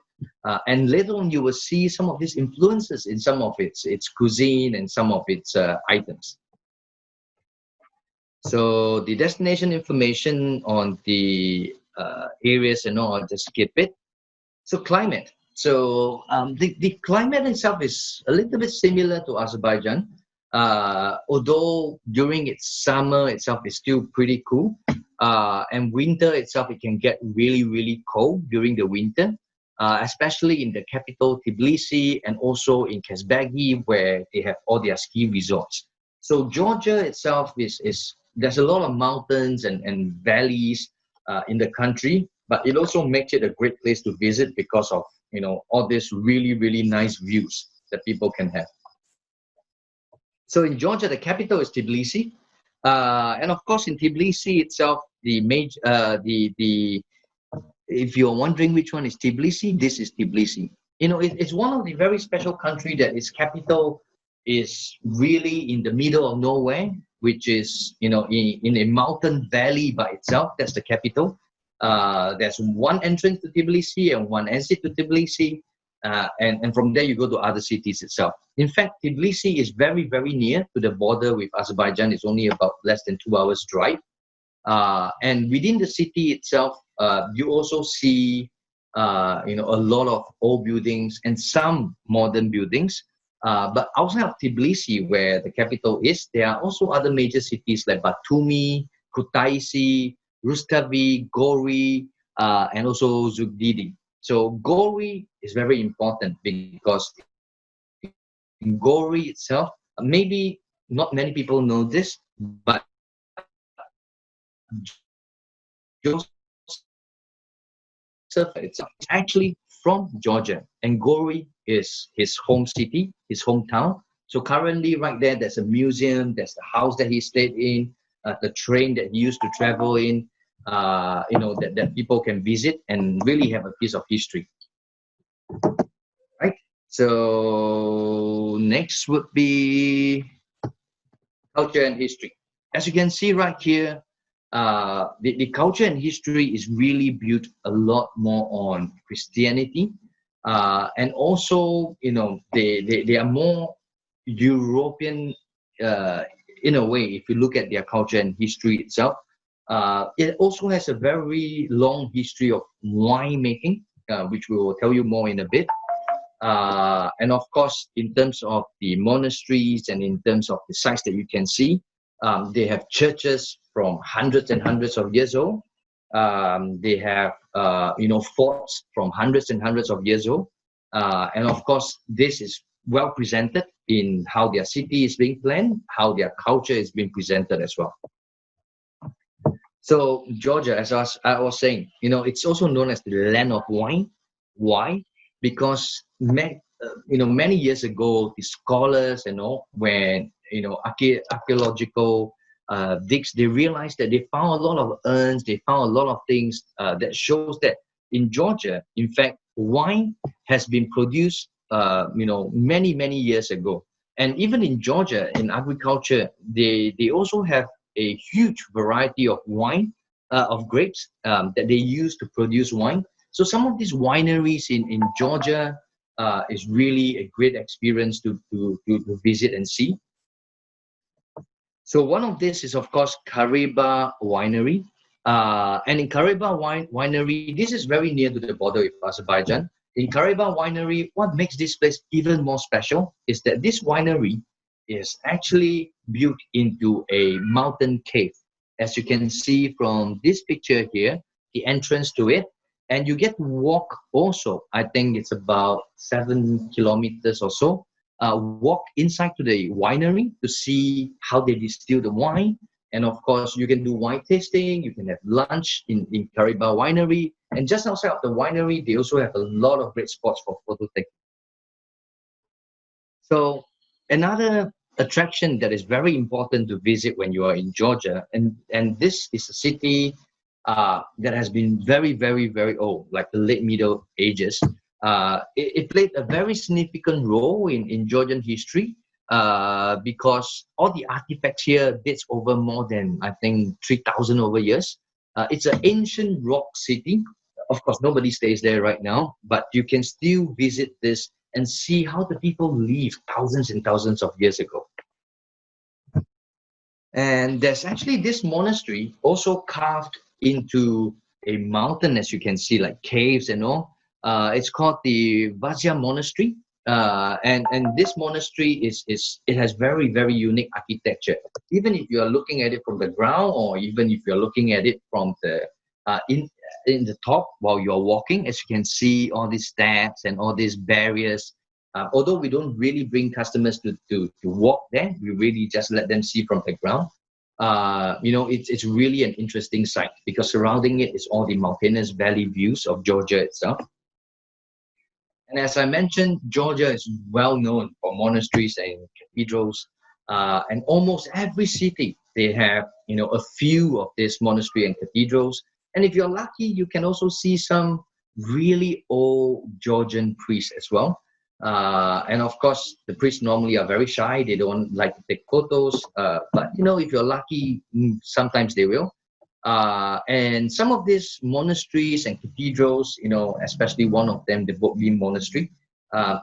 And later on, you will see some of these influences in some of its cuisine and some of its items. So the destination information on the areas and all, I'll just skip it. So climate. So the climate itself is a little bit similar to Azerbaijan, although during its summer itself is still pretty cool. And winter itself, it can get really, really cold during the winter. Especially in the capital Tbilisi and also in Kazbagi, where they have all their ski resorts. So Georgia itself is there's a lot of mountains and valleys in the country, but it also makes it a great place to visit because of, you know, all these really, really nice views that people can have. So in Georgia, the capital is Tbilisi. And of course, in Tbilisi itself, the major, if you're wondering which one is Tbilisi, this is Tbilisi. You know, it's one of the very special country that its capital is really in the middle of nowhere, which is, you know, in a mountain valley by itself. That's the capital. There's one entrance to Tbilisi and one exit to Tbilisi. And from there, you go to other cities itself. In fact, Tbilisi is very, very near to the border with Azerbaijan. It's only about less than 2 hours drive. And within the city itself, you also see, you know, a lot of old buildings and some modern buildings. But outside of Tbilisi, where the capital is, there are also other major cities like Batumi, Kutaisi, Rustavi, Gori, and also Zugdidi. So Gori is very important because in Gori itself, maybe not many people know this, but Joseph itself is actually from Georgia, and Gori is his home city, his hometown. So currently, right there, there's a museum, there's the house that he stayed in, the train that he used to travel in, you know, that people can visit and really have a piece of history. Right? So next would be culture and history. As you can see right here, the culture and history is really built a lot more on Christianity, and also, you know, they are more European in a way. If you look at their culture and history itself, it also has a very long history of winemaking, which we will tell you more in a bit. And of course, in terms of the monasteries and in terms of the sites that you can see, they have churches from hundreds and hundreds of years old. They have, you know, forts from hundreds and hundreds of years old. And of course, this is well presented in how their city is being planned, how their culture is being presented as well. So Georgia, as I was saying, you know, it's also known as the land of wine. Why? Because you know, many years ago, the scholars and all, when, you know, archaeological digs, they realized that they found a lot of urns, they found a lot of things that shows that in Georgia, in fact, wine has been produced, you know, many years ago. And even in Georgia, in agriculture, they also have a huge variety of wine, of grapes that they use to produce wine. So some of these wineries in Georgia is really a great experience to visit and see. So one of this is, of course, Kariba Winery. And in Kariba Winery, this is very near to the border with Azerbaijan. In Kariba Winery, what makes this place even more special is that this winery is actually built into a mountain cave. As you can see from this picture here, the entrance to it, and you get to walk also, I think it's about 7 kilometers or so, walk inside to the winery to see how they distill the wine. And of course, you can do wine tasting, you can have lunch in Kariba Winery. And just outside of the winery, they also have a lot of great spots for photo taking. So another attraction that is very important to visit when you are in Georgia, and this is a city that has been very old, like the late Middle Ages. It played a very significant role in Georgian history because all the artifacts here dates over more than, I think, 3,000 over years. It's an ancient rock city. Of course, nobody stays there right now, but you can still visit this and see how the people lived thousands and thousands of years ago. And there's actually this monastery also carved into a mountain, as you can see, like caves and all. It's called the Vazia Monastery. And this monastery it has very unique architecture. Even if you are looking at it from the ground, or even if you're looking at it from the in the top while you're walking, as you can see, all these steps and all these barriers. Although we don't really bring customers to walk there, we really just let them see from the ground. it's really an interesting site because surrounding it is all the mountainous valley views of Georgia itself. And as I mentioned, Georgia is well known for monasteries and cathedrals. And almost every city, they have, a few of these monastery and cathedrals. And if you're lucky, you can also see some really old Georgian priests as well. And of course, the priests normally are very shy. They don't like to take photos. But, if you're lucky, sometimes they will. And some of these monasteries and cathedrals, especially one of them, the Bodmin Monastery,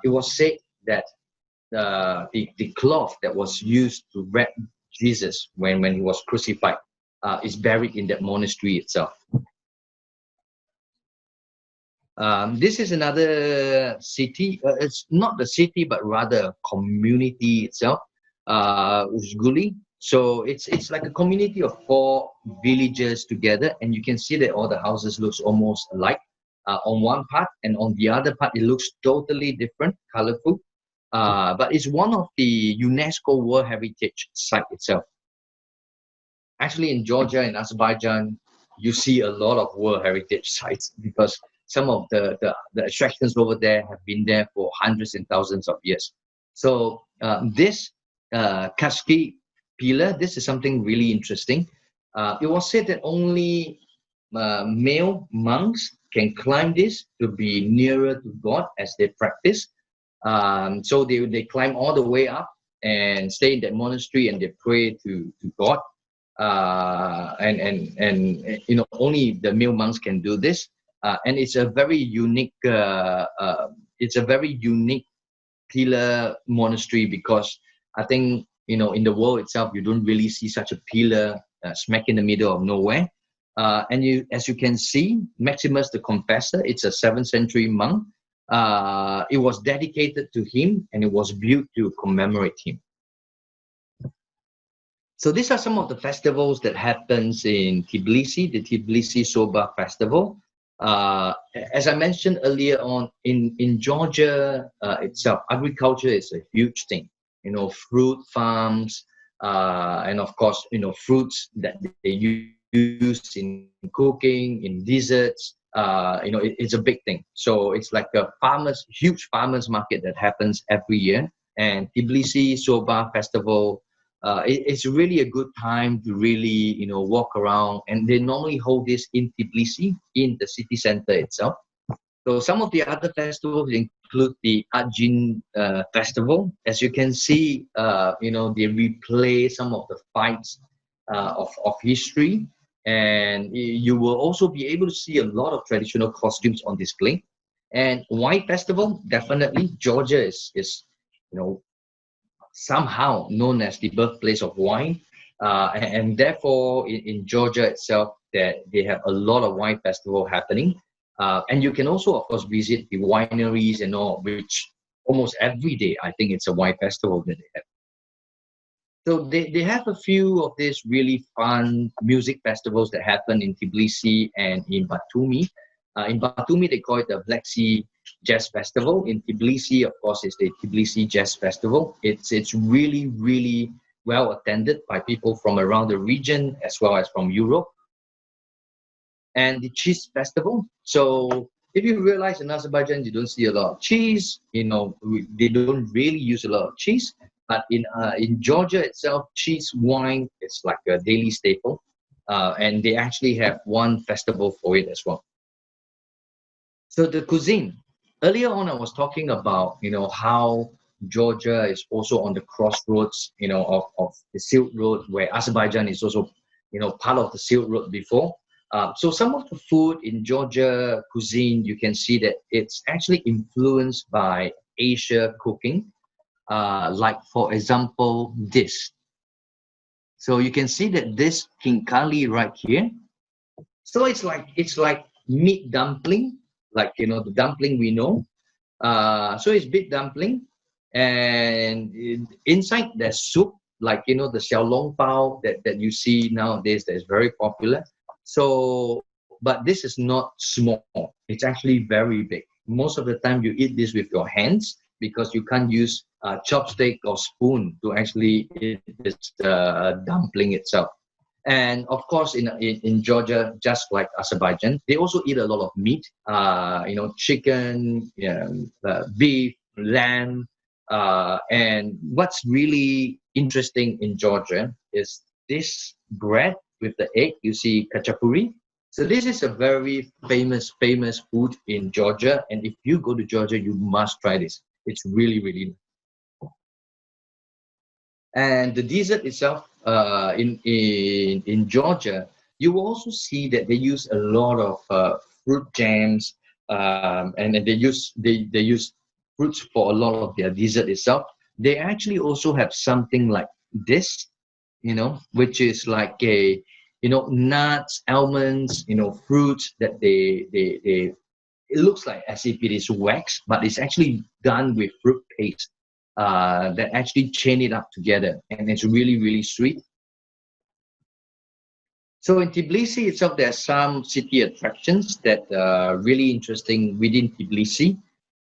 it was said that the cloth that was used to wrap Jesus when he was crucified is buried in that monastery itself. This is another city. It's not the city, but rather a community itself, Uzguli. So it's like a community of 4 villages together, and you can see that all the houses looks almost alike on one part, and on the other part it looks totally different, colorful. But it's one of the UNESCO World Heritage Site itself. Actually, in Georgia and Azerbaijan, you see a lot of World Heritage Sites because some of the attractions over there have been there for hundreds and thousands of years. So this Kashki pillar, this is something really interesting. It was said that only male monks can climb this to be nearer to God as they practice. So they climb all the way up and stay in that monastery and they pray to God. And only the male monks can do this. And it's a very unique pillar monastery because I think in the world itself you don't really see such a pillar smack in the middle of nowhere. And as you can see, Maximus the Confessor, it's a 7th century monk. It was dedicated to him and it was built to commemorate him. So these are some of the festivals that happens in Tbilisi, the Tbilisi Soba Festival. As I mentioned earlier on, in Georgia itself, agriculture is a huge thing. Fruit farms, and of course, fruits that they use in cooking, in desserts. It's a big thing. So it's like a huge farmers market that happens every year. And Tbilisi Soba Festival, it's really a good time to really, walk around. And they normally hold this in Tbilisi, in the city center itself. So some of the other festivals include the Ajin Festival. As you can see, they replay some of the fights of history. And you will also be able to see a lot of traditional costumes on display. And Wine Festival, definitely, Georgia is somehow known as the birthplace of wine. And therefore, in Georgia itself, that they have a lot of wine festival happening. And you can also, of course, visit the wineries and all, which almost every day, I think it's a wine festival that they have. So they have a few of these really fun music festivals that happen in Tbilisi and in Batumi. In Batumi, they call it the Black Sea Jazz Festival. In Tbilisi, of course, it's the Tbilisi Jazz Festival. It's really, really well attended by people from around the region as well as from Europe. And the Cheese Festival. So if you realize in Azerbaijan, you don't see a lot of cheese. They don't really use a lot of cheese. But in Georgia itself, cheese wine is like a daily staple. And they actually have one festival for it as well. So the cuisine. Earlier on, I was talking about, how Georgia is also on the crossroads, of the Silk Road, where Azerbaijan is also, part of the Silk Road before. So some of the food in Georgia cuisine, you can see that it's actually influenced by Asia cooking. Like, for example, this. So you can see that this kinkali right here. So it's like meat dumpling, like, the dumpling we know. So it's big dumpling, and inside there's soup, like, the xiao long pao that you see nowadays that is very popular. So, but this is not small. It's actually very big. Most of the time you eat this with your hands because you can't use chopstick or spoon to actually eat this dumpling itself. And of course, in Georgia, just like Azerbaijan, they also eat a lot of meat. Chicken, beef, lamb, and what's really interesting in Georgia is this bread with the egg. You see khachapuri. So this is a very famous food in Georgia. And if you go to Georgia, you must try this. It's really. And the dessert itself, in Georgia, you will also see that they use a lot of fruit jams, and they use fruits for a lot of their dessert itself. They actually also have something like this, which is like a, nuts, almonds, fruits that they it looks like as if it is wax, but it's actually done with fruit paste that actually chain it up together, and it's really sweet. So in Tbilisi itself, there are some city attractions that are really interesting within Tbilisi.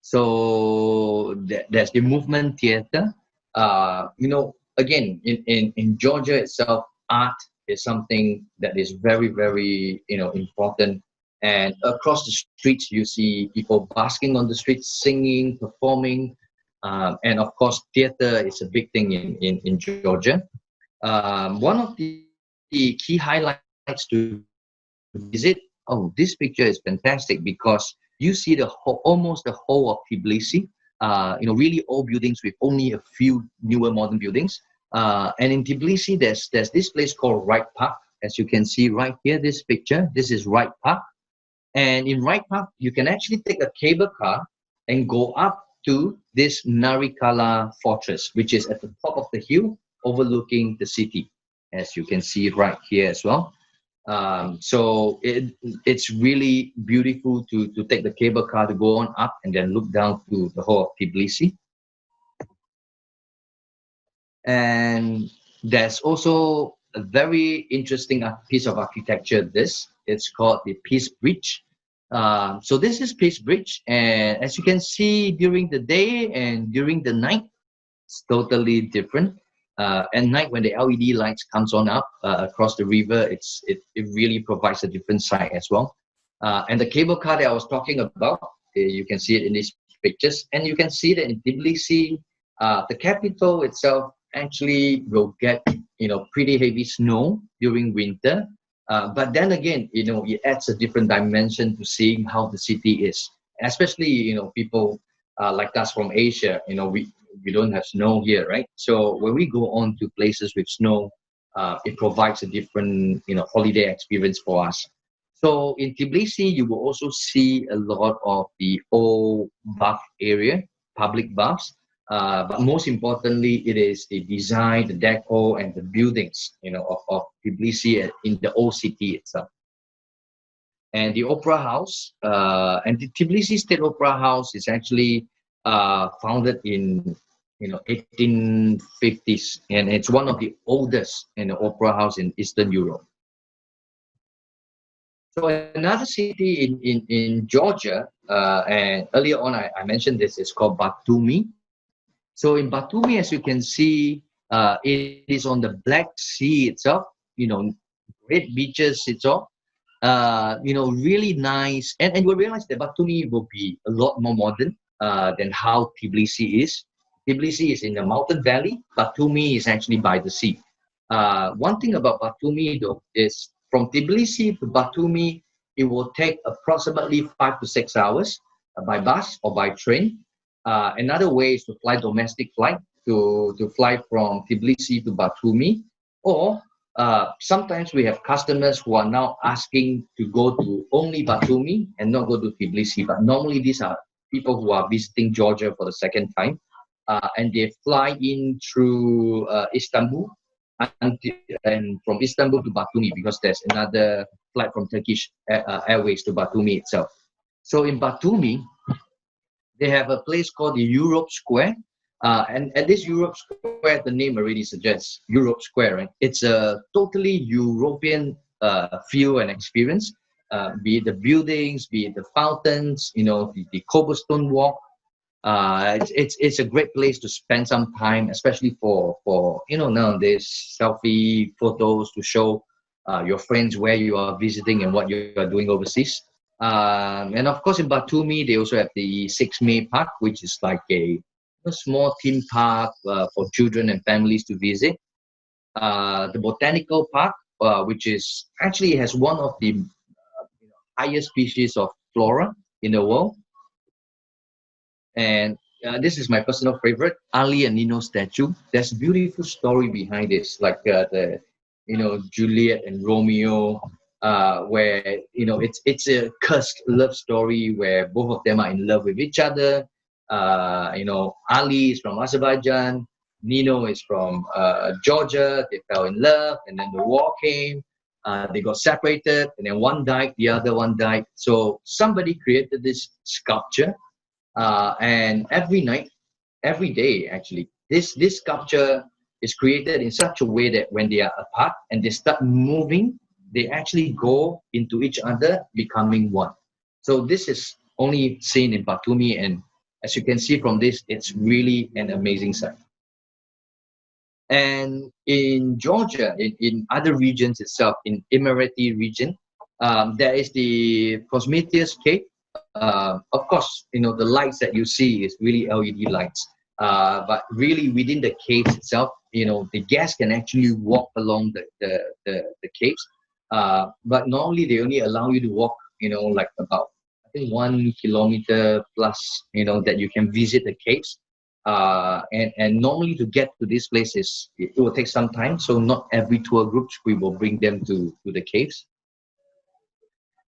So there's the movement theater. Again, in Georgia itself, art is something that is very important. And across the streets, you see people basking on the streets, singing, performing. And of course, theater is a big thing in Georgia. One of the key highlights to visit. Oh, this picture is fantastic because you see almost the whole of Tbilisi. Really old buildings with only a few newer modern buildings. And in Tbilisi, there's this place called Wright Park. As you can see right here, this picture. This is Wright Park. And in Wright Park, you can actually take a cable car and go up to this Narikala fortress, which is at the top of the hill overlooking the city, as you can see right here as well. So it's really beautiful to take the cable car to go on up and then look down to the whole of Tbilisi. And there's also a very interesting piece of architecture. It's called the Peace Bridge. So this is Peace Bridge, and as you can see, during the day and during the night, it's totally different. At night, when the LED lights comes on up across the river, it really provides a different sight as well. And the cable car that I was talking about, you can see it in these pictures, and you can see that in Tbilisi, the capital itself actually will get pretty heavy snow during winter. But then again, it adds a different dimension to seeing how the city is, especially people like us from Asia. We don't have snow here, right? So when we go on to places with snow, it provides a different holiday experience for us. So in Tbilisi, you will also see a lot of the old bath area, public baths. But most importantly, it is the design, the decor, and the buildings, of Tbilisi in the old city itself. And the Opera House, and the Tbilisi State Opera House is actually founded in 1850s, and it's one of the oldest opera house in Eastern Europe. So another city in Georgia, and earlier on I mentioned this, is called Batumi. So in Batumi, as you can see, it is on the Black Sea itself, great beaches itself, really nice. And you will realize that Batumi will be a lot more modern than how Tbilisi is. Tbilisi is in the mountain valley. Batumi is actually by the sea. One thing about Batumi, though, is from Tbilisi to Batumi, it will take approximately 5 to 6 hours by bus or by train. Another way is to fly domestic flight to fly from Tbilisi to Batumi, or sometimes we have customers who are now asking to go to only Batumi and not go to Tbilisi. But normally these are people who are visiting Georgia for the second time, and they fly in through Istanbul and from Istanbul to Batumi, because there's another flight from Turkish Airways to Batumi itself. So in Batumi, they have a place called the Europe Square. And at this Europe Square, the name already suggests Europe Square, right? It's a totally European feel and experience, be it the buildings, be it the fountains, the cobblestone walk. It's a great place to spend some time, especially for nowadays selfie photos to show your friends where you are visiting and what you are doing overseas. And of course, in Batumi, they also have the 6 May Park, which is like a small theme park for children and families to visit. The Botanical Park, which is actually has one of the highest species of flora in the world. And this is my personal favorite, Ali and Nino statue. There's a beautiful story behind this, like the Juliet and Romeo, where it's a cursed love story where both of them are in love with each other. Ali is from Azerbaijan, Nino is from Georgia. They fell in love, and then the war came. They got separated, and then one died, the other one died. So somebody created this sculpture, and every night, every day actually, this sculpture is created in such a way that when they are apart and they start moving, they actually go into each other, becoming one. So this is only seen in Batumi, and as you can see from this, it's really an amazing sight. And in Georgia, in other regions itself, in Emirati region, there is the Prometheus Cave. Of course, the lights that you see is really LED lights. But really within the caves itself, the guests can actually walk along the caves. But normally they only allow you to walk, like about, I think, 1 kilometer plus, that you can visit the caves. And normally to get to this place it will take some time. So not every tour groups we will bring them to the caves.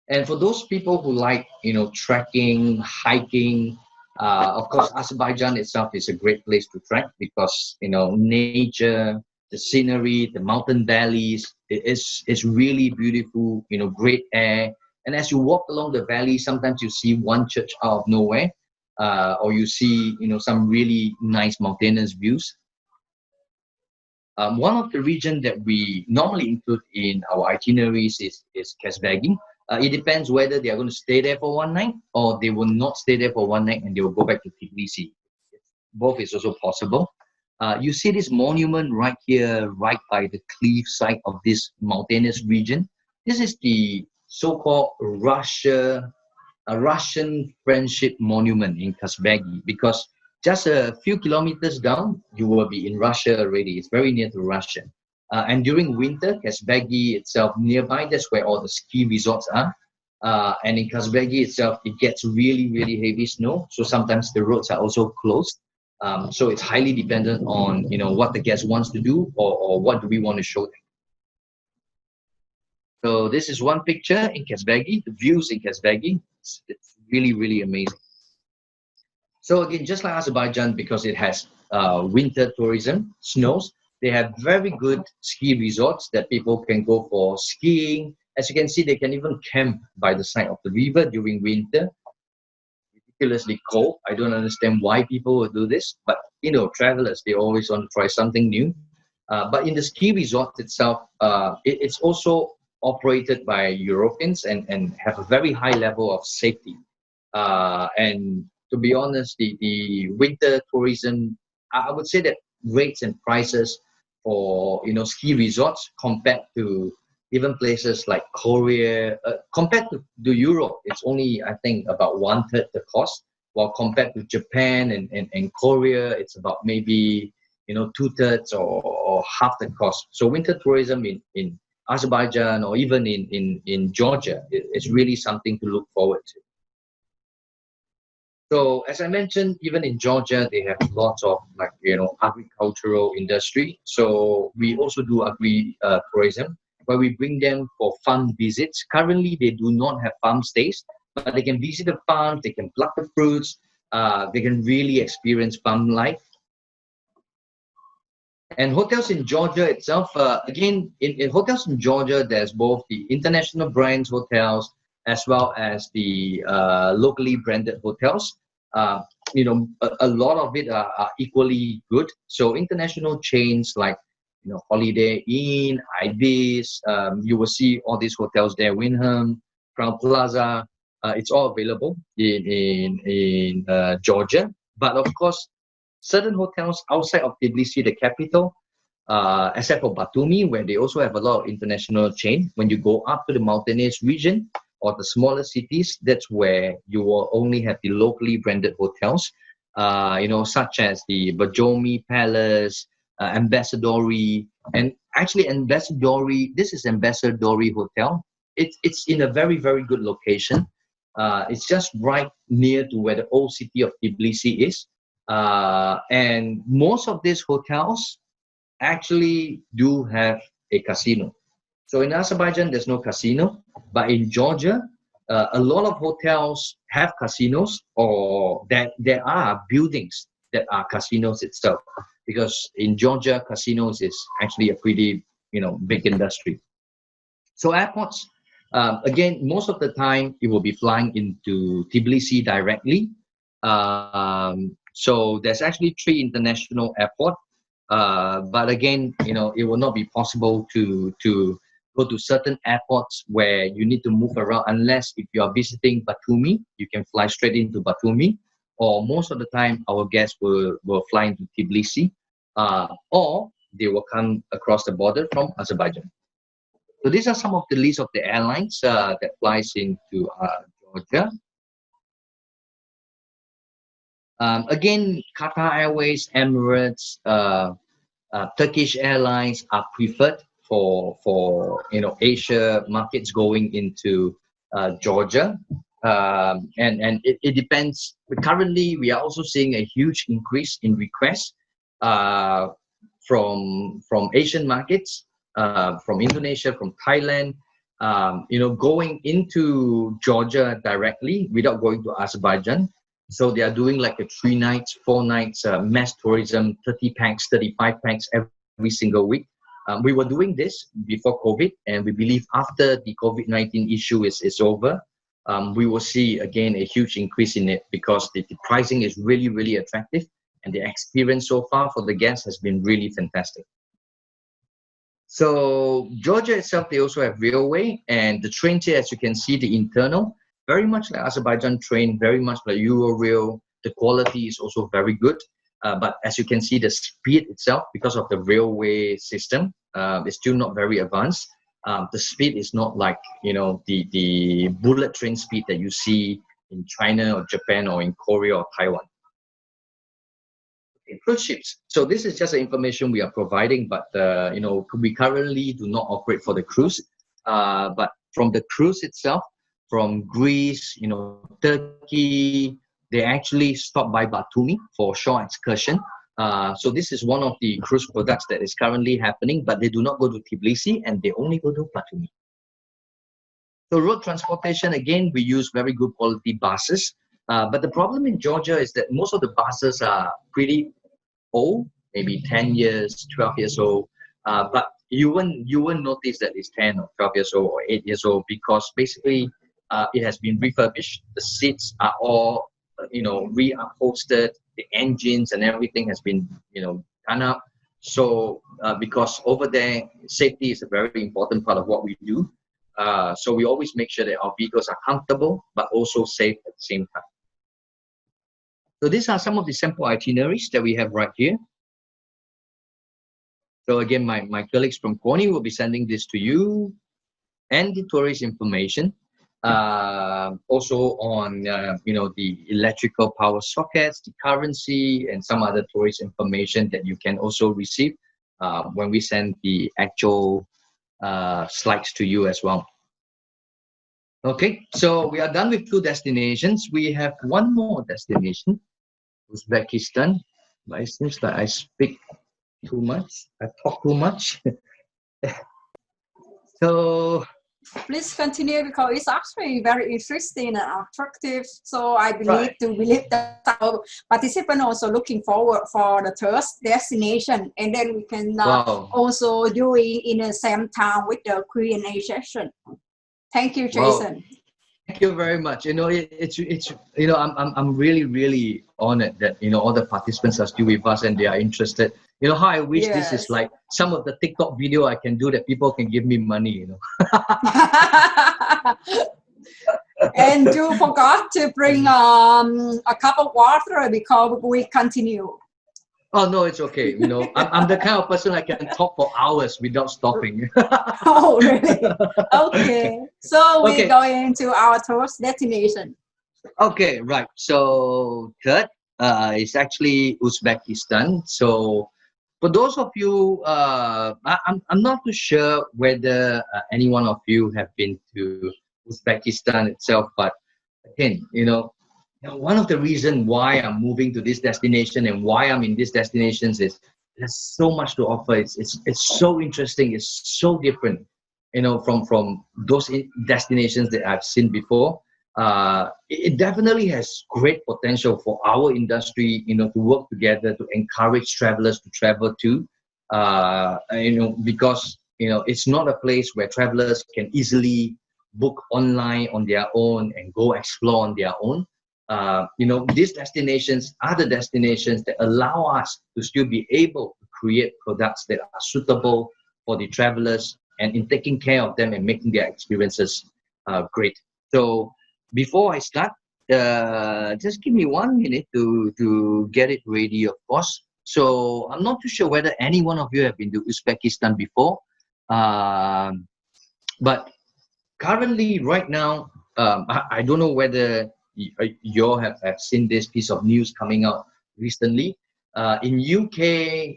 And for those people who like, trekking, hiking, of course, Azerbaijan itself is a great place to trek because, nature, the scenery, the mountain valleys, it's really beautiful, great air. And as you walk along the valley, sometimes you see one church out of nowhere, or you see, some really nice mountainous views. One of the regions that we normally include in our itineraries is Kazbegi. It depends whether they are going to stay there for one night or they will not stay there for one night and they will go back to Tbilisi. Both is also possible. You see this monument right here, right by the cliff side of this mountainous region. This is the so-called Russian Friendship Monument in Kazbegi, because just a few kilometers down, you will be in Russia already. It's very near to Russia. And during winter, Kazbegi itself nearby, that's where all the ski resorts are. And in Kazbegi itself, it gets really, really heavy snow. So sometimes the roads are also closed. So it's highly dependent on, what the guest wants to do or what do we want to show them. So this is one picture in Kazbegi, the views in Kazbegi. It's really, really amazing. So again, just like Azerbaijan, because it has winter tourism, snows, they have very good ski resorts that people can go for skiing. As you can see, they can even camp by the side of the river during winter. Ridiculously cold. I don't understand why people would do this, but travelers, they always want to try something new. But in the ski resort itself, it's also operated by Europeans and have a very high level of safety. And to be honest, the winter tourism, I would say that rates and prices for ski resorts compared to even places like Korea, compared to Europe, it's only, I think, about 1/3 the cost. While compared to Japan and Korea, it's about maybe 2/3 or half the cost. So winter tourism in Azerbaijan or even in Georgia, it's really something to look forward to. So as I mentioned, even in Georgia, they have lots of agricultural industry. So we also do tourism, where we bring them for farm visits. Currently, they do not have farm stays, but they can visit the farms, they can pluck the fruits, they can really experience farm life. And hotels in Georgia itself, again, in hotels in Georgia, there's both the international brands hotels as well as the locally branded hotels. A lot of it are equally good. So international chains like Holiday Inn, Ibis, you will see all these hotels there, Wyndham, Crown Plaza. It's all available in Georgia. But of course, certain hotels outside of Tbilisi, the capital, except for Batumi, where they also have a lot of international chain. When you go up to the mountainous region or the smaller cities, that's where you will only have the locally branded hotels, such as the Bajomi Palace, Ambassadori, and actually Ambassadori. This is Ambassadori Hotel. It's in a very, very good location. It's just right near to where the old city of Tbilisi is. And most of these hotels actually do have a casino. So in Azerbaijan, there's no casino, but in Georgia, a lot of hotels have casinos, or that there are buildings that are casinos itself. Because in Georgia, casinos is actually a pretty big industry. So airports, again, most of the time you will be flying into Tbilisi directly. So there's actually 3 international airports. But again, it will not be possible to go to certain airports where you need to move around, unless if you are visiting Batumi, you can fly straight into Batumi. Or most of the time, our guests will fly into Tbilisi, or they will come across the border from Azerbaijan. So these are some of the list of the airlines that flies into Georgia. Again, Qatar Airways, Emirates, Turkish Airlines are preferred for Asia markets going into Georgia, and it depends. But currently, we are also seeing a huge increase in requests from Asian markets, from Indonesia, from Thailand, going into Georgia directly without going to Azerbaijan. So they are doing like a 3 nights, 4 nights mass tourism, 30 packs, 35 packs every single week. We were doing this before COVID, and we believe after the COVID-19 issue is over, we will see again a huge increase in it, because the pricing is really, really attractive, and the experience so far for the guests has been really fantastic. So Georgia itself, they also have railway, and the trains here, as you can see, the internal, very much like Azerbaijan train, very much like Eurail. The quality is also very good. But as you can see, the speed itself, because of the railway system, is still not very advanced. The speed is not like, the bullet train speed that you see in China or Japan or in Korea or Taiwan. Okay, cruise ships. So this is just the information we are providing, but we currently do not operate for the cruise. But from the cruise itself, from Greece, Turkey, they actually stop by Batumi for shore excursion. So this is one of the cruise products that is currently happening, but they do not go to Tbilisi, and they only go to Batumi. So road transportation, again, we use very good quality buses. But the problem in Georgia is that most of the buses are pretty old, maybe 10 years, 12 years old. But you won't notice that it's 10 or 12 years old or 8 years old, because basically it has been refurbished. The seats are all reupholstered. The engines and everything has been done up. So because over there, safety is a very important part of what we do. So we always make sure that our vehicles are comfortable but also safe at the same time. So these are some of the sample itineraries that we have right here. So again, my colleagues from Kony will be sending this to you, and the tourist information. Also on the electrical power sockets, the currency, and some other tourist information that you can also receive when we send the actual slides to you as well. Okay, so we are done with 2 destinations. We have one more destination, Uzbekistan. But it seems like I speak too much. I talk too much. So please continue, because it's actually very interesting and attractive. So I believe that our participants also looking forward for the third destination, and then we can also do it in the same time with the Q&A session. Thank you, Jason. Wow. Thank you very much. I'm really honored that all the participants are still with us and they are interested. How I wish this is like some of the TikTok video I can do that people can give me money. And you forgot to bring a cup of water because we continue. Oh no, it's okay. You know, I'm the kind of person I can talk for hours without stopping. Oh, really? Okay. So we're Okay, going to our tourist destination. okay, right. So third is actually Uzbekistan. So for those of you, I'm not too sure whether any one of you have been to Uzbekistan itself, but again, one of the reasons why I'm moving to this destination and why I'm in these destinations is there's so much to offer. It's so interesting. It's so different, from those destinations that I've seen before. It definitely has great potential for our industry, to work together to encourage travelers to travel to, because it's not a place where travelers can easily book online on their own and go explore on their own. These destinations are the destinations that allow us to still be able to create products that are suitable for the travelers and in taking care of them and making their experiences great. So before I start, just give me 1 minute to get it ready, of course. So I'm not too sure whether any one of you have been to Uzbekistan before, but currently, right now, I don't know whether you all have seen this piece of news coming out recently. In UK,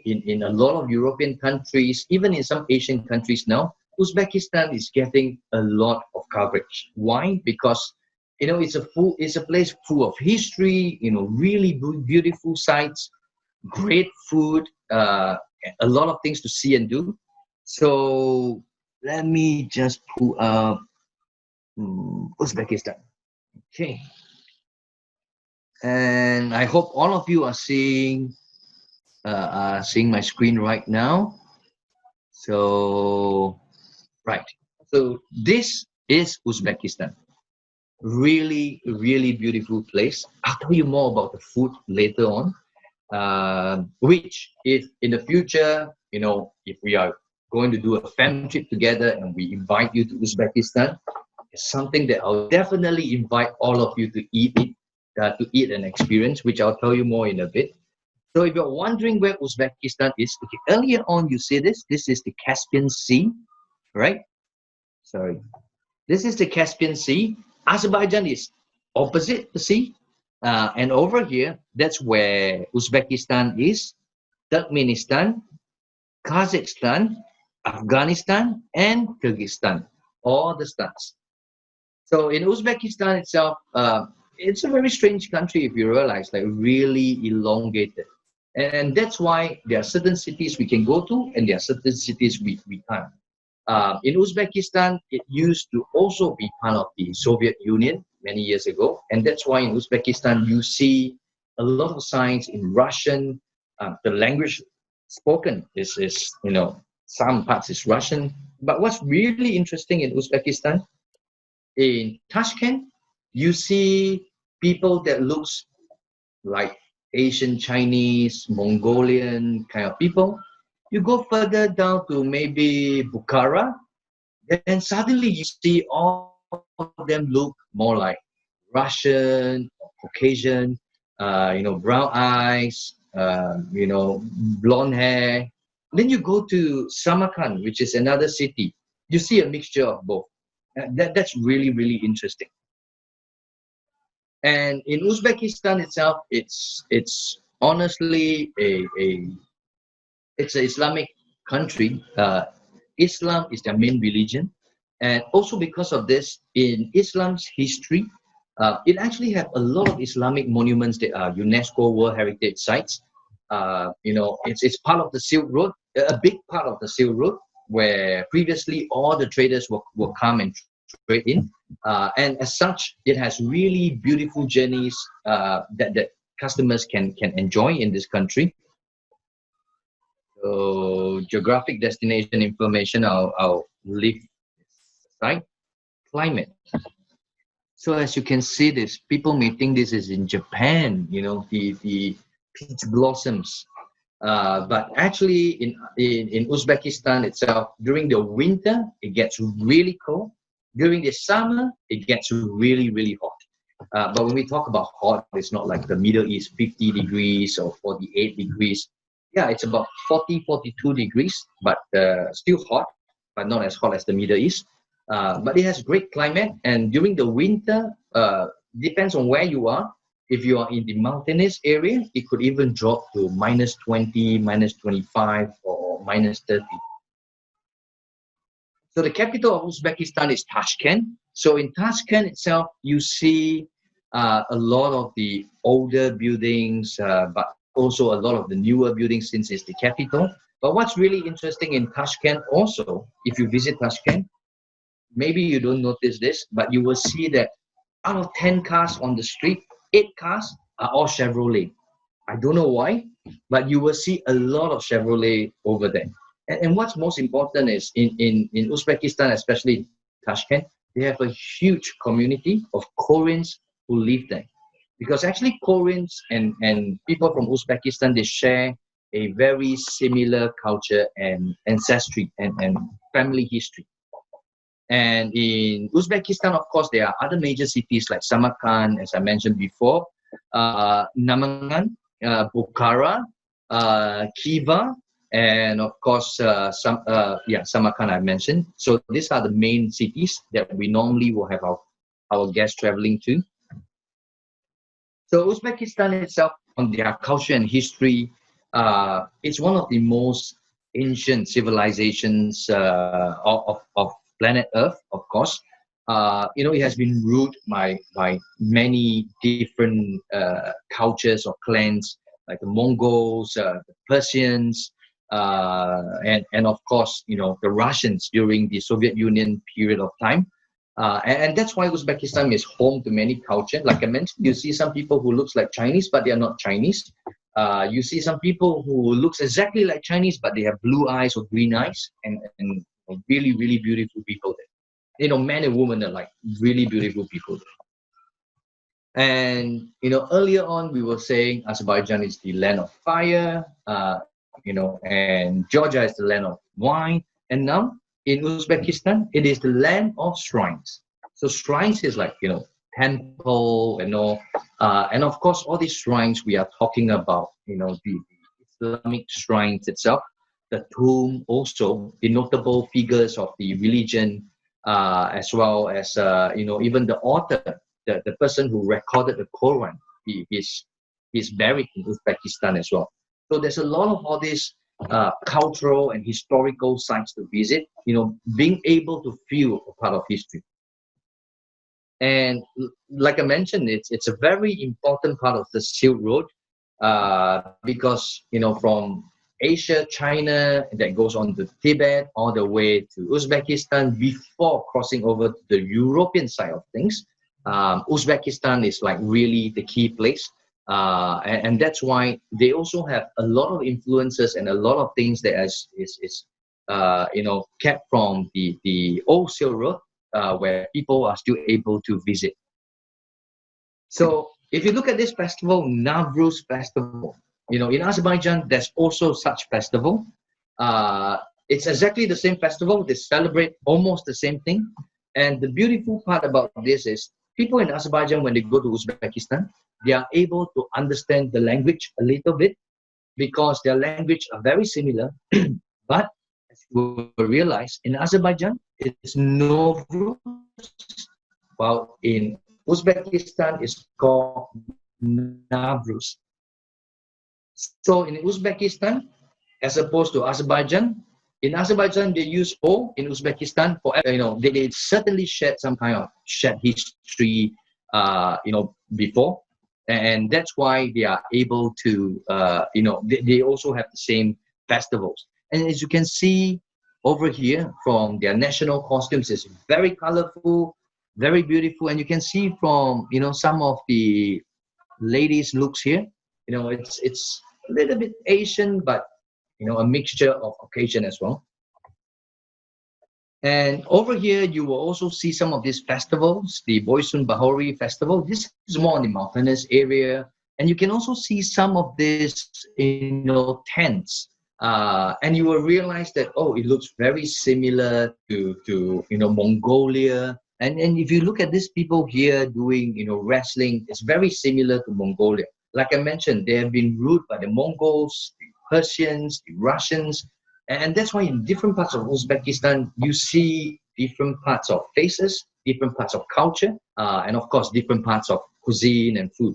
in a lot of European countries, even in some Asian countries now, Uzbekistan is getting a lot of coverage. Why? Because it's a place full of history. Really beautiful sights, great food, a lot of things to see and do. So let me just pull up Uzbekistan. Okay. And I hope all of you are seeing my screen right now. So right. So this is Uzbekistan. Really, really beautiful place. I'll tell you more about the food later on. Which, if in the future, if we are going to do a family trip together and we invite you to Uzbekistan, it's something that I'll definitely invite all of you to eat and experience, which I'll tell you more in a bit. So if you're wondering where Uzbekistan is, okay, earlier on you see this. This is the Caspian Sea, right? Sorry. This is the Caspian Sea. Azerbaijan is opposite the sea. And over here, that's where Uzbekistan is, Turkmenistan, Kazakhstan, Afghanistan, and Kyrgyzstan. All the stars. So in Uzbekistan itself, it's a very strange country if you realize, like really elongated. And that's why there are certain cities we can go to and there are certain cities we can't. In Uzbekistan, it used to also be part of the Soviet Union many years ago. And that's why in Uzbekistan, you see a lot of signs in Russian. The language spoken is some parts is Russian. But what's really interesting in Uzbekistan, in Tashkent, you see people that looks like Asian, Chinese, Mongolian kind of people. You go further down to maybe Bukhara, then suddenly you see all of them look more like Russian, Caucasian, brown eyes, blonde hair. Then you go to Samarkand, which is another city. You see a mixture of both. That's really, really interesting. And in Uzbekistan itself, it's honestly it's an Islamic country. Islam is their main religion, and also because of this, in Islam's history, it actually have a lot of Islamic monuments that are UNESCO World Heritage Sites. It's part of the Silk Road, a big part of the Silk Road, where previously all the traders will come and trade in, and as such, it has really beautiful journeys that customers can enjoy in this country. So geographic destination information, I'll leave aside. Climate. So as you can see this, people may think this is in Japan, the peach blossoms. But actually in Uzbekistan itself, during the winter, it gets really cold. During the summer, it gets really, really hot. But when we talk about hot, it's not like the Middle East, 50 degrees or 48 degrees. yeah, it's about 40, 42 degrees, but still hot, but not as hot as the Middle East. But it has great climate, and during the winter, depends on where you are. If you are in the mountainous area, it could even drop to -20, -25, or -30. So the capital of Uzbekistan is Tashkent. So in Tashkent itself, you see a lot of the older buildings, but also a lot of the newer buildings since it's the capital. But what's really interesting in Tashkent also, if you visit Tashkent, maybe you don't notice this, but you will see that out of 10 cars on the street, 8 cars are all Chevrolet. I don't know why, but you will see a lot of Chevrolet over there. And what's most important is in Uzbekistan, especially Tashkent, they have a huge community of Koreans who live there. Because actually Koreans and people from Uzbekistan, they share a very similar culture and ancestry and family history. And in Uzbekistan, of course, there are other major cities like Samarkand, as I mentioned before, Namangan, Bukhara, Khiva, and of course, Samarkand I mentioned. So these are the main cities that we normally will have our guests traveling to. So Uzbekistan itself, on their culture and history, it's one of the most ancient civilizations of planet Earth, of course. It has been ruled by many different cultures or clans, like the Mongols, the Persians, and of course, the Russians during the Soviet Union period of time. And that's why Uzbekistan is home to many cultures. Like I mentioned, you see some people who looks like Chinese, but they are not Chinese. You see some people who looks exactly like Chinese, but they have blue eyes or green eyes, and really, really beautiful people there. Men and women are like really beautiful people there. And, earlier on, we were saying Azerbaijan is the land of fire, and Georgia is the land of wine. And now in Uzbekistan, it is the land of shrines. So shrines is like, temple and all. And of course, all these shrines we are talking about, the Islamic shrines itself, the tomb also, the notable figures of the religion, as well as, even the author, the person who recorded the Quran, he's buried in Uzbekistan as well. So there's a lot of all these cultural and historical sites to visit, being able to feel a part of history. And like I mentioned, it's a very important part of the Silk Road, because, from Asia, China, that goes on to Tibet, all the way to Uzbekistan before crossing over to the European side of things. Uzbekistan is like really the key place. And that's why they also have a lot of influences and a lot of things that is kept from the old Silk Road, where people are still able to visit. So if you look at this festival, Navruz Festival, in Azerbaijan, there's also such festival. It's exactly the same festival. They celebrate almost the same thing. And the beautiful part about this is people in Azerbaijan, when they go to Uzbekistan, they are able to understand the language a little bit because their language are very similar. But as you will realize, in Azerbaijan, it's Novruz, while in Uzbekistan, it's called Navruz. So in Uzbekistan, as opposed to Azerbaijan, in Azerbaijan, they use O. In Uzbekistan, for they certainly shared some kind of shared history, before, and that's why they are able to, they also have the same festivals. And as you can see over here, from their national costumes, it's very colorful, very beautiful, and you can see from some of the ladies' looks here, it's a little bit Asian, but a mixture of Caucasian as well. And over here, you will also see some of these festivals, the Boysun Bahori Festival. This is more in the mountainous area. And you can also see some of these, tents. And you will realize that, it looks very similar to Mongolia. And if you look at these people here doing, wrestling, it's very similar to Mongolia. Like I mentioned, they have been ruled by the Mongols, Persians, the Russians, and that's why in different parts of Uzbekistan, you see different parts of faces, different parts of culture, and of course, different parts of cuisine and food.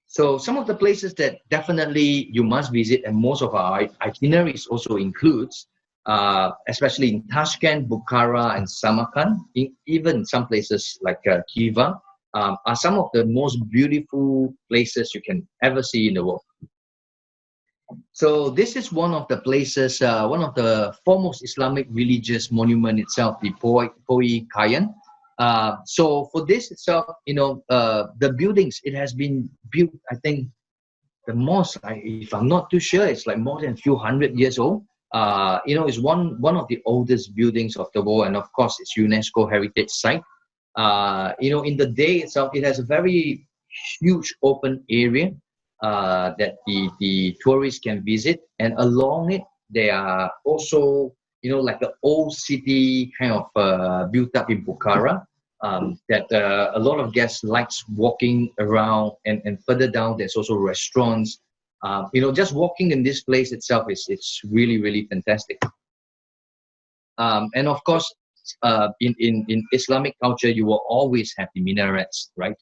So some of the places that definitely you must visit, and most of our itineraries also includes, especially in Tashkent, Bukhara, and Samarkand, even some places like Khiva, are some of the most beautiful places you can ever see in the world. So this is one of the places, one of the foremost Islamic religious monument itself, the Poi Kayan. So for this itself, the buildings, it has been built, I think, the most, if I'm not too sure, it's like more than a few hundred years old. It's one of the oldest buildings of the world, and of course, it's UNESCO heritage site. In the day itself, it has a very huge open area that the tourists can visit, and along it, there are also, like the old city kind of built up in Bukhara. That a lot of guests likes walking around, and further down there's also restaurants. Just walking in this place itself it's really, really fantastic. And of course, in Islamic culture, you will always have the minarets, right?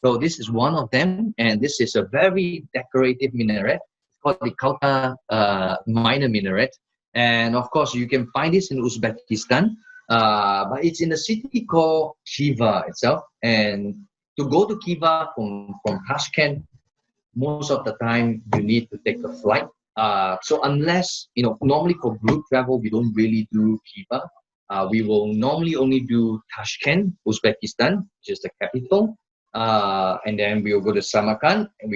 So this is one of them, and this is a very decorative minaret. It's called the Kauta minor minaret, and of course you can find this in Uzbekistan. But it's in a city called Khiva itself. And to go to Khiva from Tashkent, most of the time you need to take a flight. So unless, normally for group travel, we don't really do Khiva. We will normally only do Tashkent, Uzbekistan, which is the capital. And then we'll go to Samarkand, and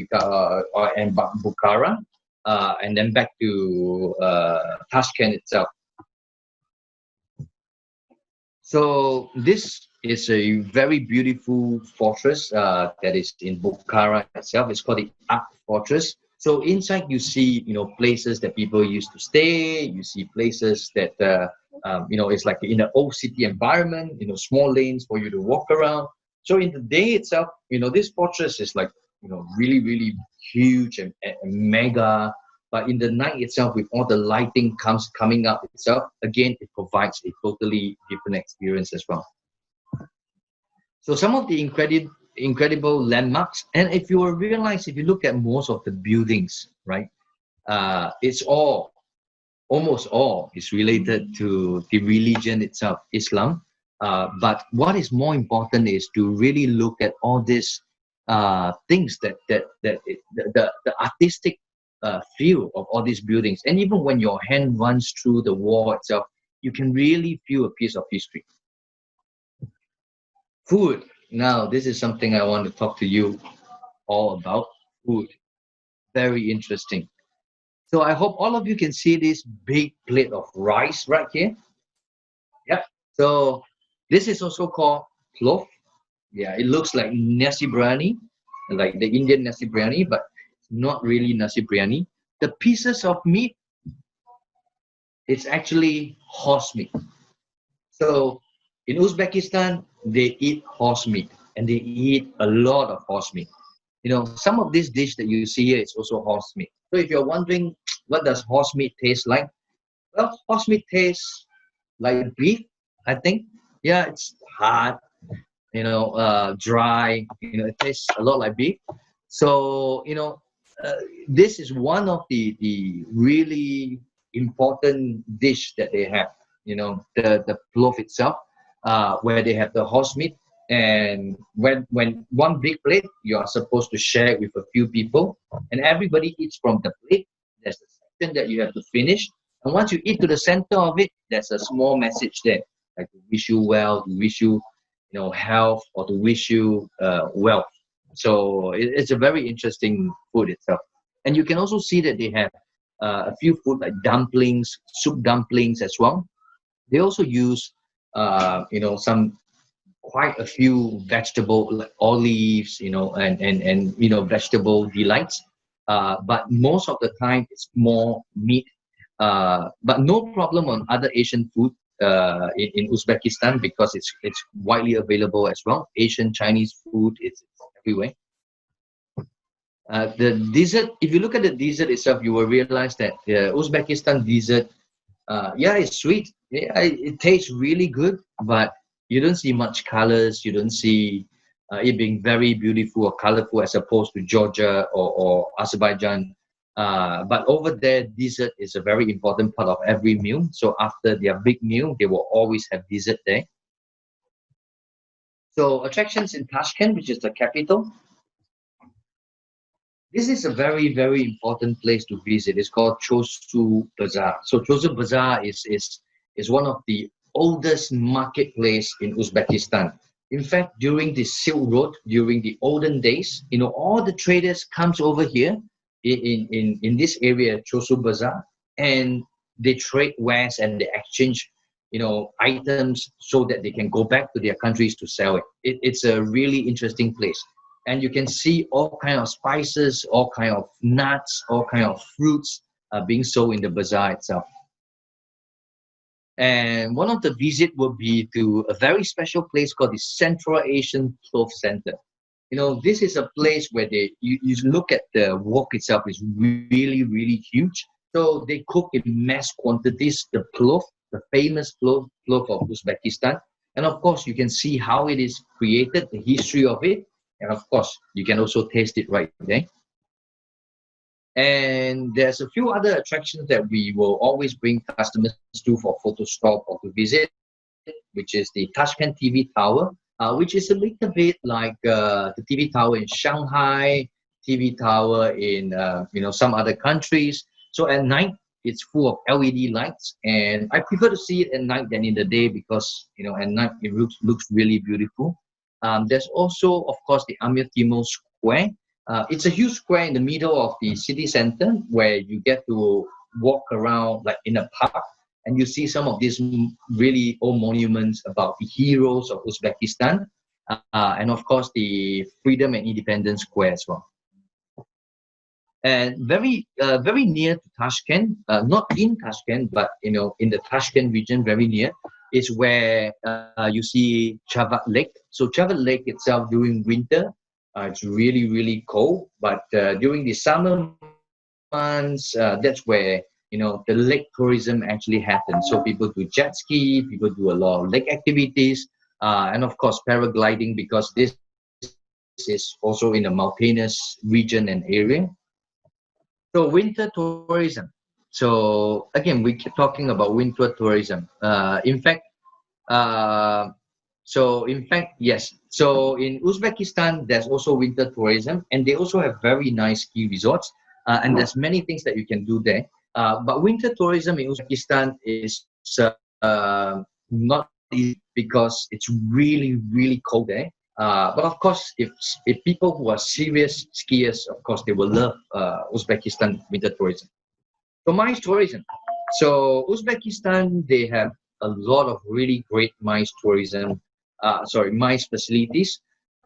and Bukhara, and then back to Tashkent itself. So this is a very beautiful fortress that is in Bukhara itself. It's called the Ak Fortress. So inside you see, places that people used to stay. You see places that, it's like in an old city environment, small lanes for you to walk around. So in the day itself, this fortress is like, really, really huge and mega. But in the night itself, with all the lighting coming up itself, again, it provides a totally different experience as well. So some of the incredible landmarks, and if you will realize, if you look at most of the buildings, right, it's almost all is related to the religion itself, Islam. But what is more important is to really look at all these things that the artistic feel of all these buildings. And even when your hand runs through the wall itself, you can really feel a piece of history. Food. Now, this is something I want to talk to you all about. Food. Very interesting. So I hope all of you can see this big plate of rice right here. Yep. So this is also called plof. Yeah, it looks like nasi biryani, like the Indian nasi biryani, but not really nasi biryani. The pieces of meat, it's actually horse meat. So in Uzbekistan, they eat horse meat, and they eat a lot of horse meat. Some of this dish that you see here is also horse meat. So if you're wondering, what does horse meat taste like? Well, horse meat tastes like beef, I think. Yeah, it's hard, dry. It tastes a lot like beef. So, this is one of the really important dish that they have. The plof itself, where they have the horse meat, and when one big plate, you are supposed to share it with a few people, and everybody eats from the plate. There's a section that you have to finish, and once you eat to the center of it, there's a small message there, like to wish you well, to wish you, health, or to wish you wealth. So it's a very interesting food itself. And you can also see that they have a few food like dumplings, soup dumplings as well. They also use, some quite a few vegetable like olives, and vegetable delights. But most of the time it's more meat. But no problem on other Asian food in Uzbekistan, because it's widely available as well. Asian, Chinese food, it's everywhere. The desert, if you look at the desert itself, you will realize that the Uzbekistan desert, yeah, it's sweet. Yeah, it tastes really good, but you don't see much colors. You don't see it being very beautiful or colorful as opposed to Georgia or Azerbaijan. But over there, dessert is a very important part of every meal. So after their big meal, they will always have dessert there. So attractions in Tashkent, which is the capital, this is a very, very important place to visit. It's called Chosu Bazaar. So Chosu Bazaar is one of the oldest marketplace in Uzbekistan. In fact, during the Silk Road, during the olden days, all the traders comes over here in this area, Chosu Bazaar, and they trade wares and they exchange, items so that they can go back to their countries to sell it. It's a really interesting place, and you can see all kind of spices, all kind of nuts, all kind of fruits being sold in the bazaar itself. And one of the visit will be to a very special place called the Central Asian Cloth Center. This is a place where you look at the wok itself is really, really huge. So they cook in mass quantities the cloth, the famous cloth of Uzbekistan. And of course, you can see how it is created, the history of it. And of course, you can also taste it right there. And there's a few other attractions that we will always bring customers to for photo stop or to visit, which is the Tashkent TV Tower, which is a little bit like the TV tower in Shanghai, TV tower in some other countries. So at night, it's full of LED lights, and I prefer to see it at night than in the day because at night it looks really beautiful. There's also, of course, the Amir Timur Square. It's a huge square in the middle of the city center where you get to walk around like in a park, and you see some of these really old monuments about the heroes of Uzbekistan, and of course the Freedom and Independence Square as well. And very near to Tashkent, not in Tashkent, but in the Tashkent region, very near, is where you see Chavat Lake. So Chavat Lake itself during winter, it's really, really cold, but during the summer months, that's where the lake tourism actually happens. So people do jet ski, people do a lot of lake activities, and of course paragliding, because this is also in a mountainous region and area. So winter tourism. So again, we keep talking about winter tourism. Uh, yes. So in Uzbekistan, there's also winter tourism, and they also have very nice ski resorts, and there's many things that you can do there. But winter tourism in Uzbekistan is not easy because it's really, really cold there. But of course, if people who are serious skiers, of course, they will love Uzbekistan winter tourism. So MICE tourism. So Uzbekistan, they have a lot of really great MICE facilities.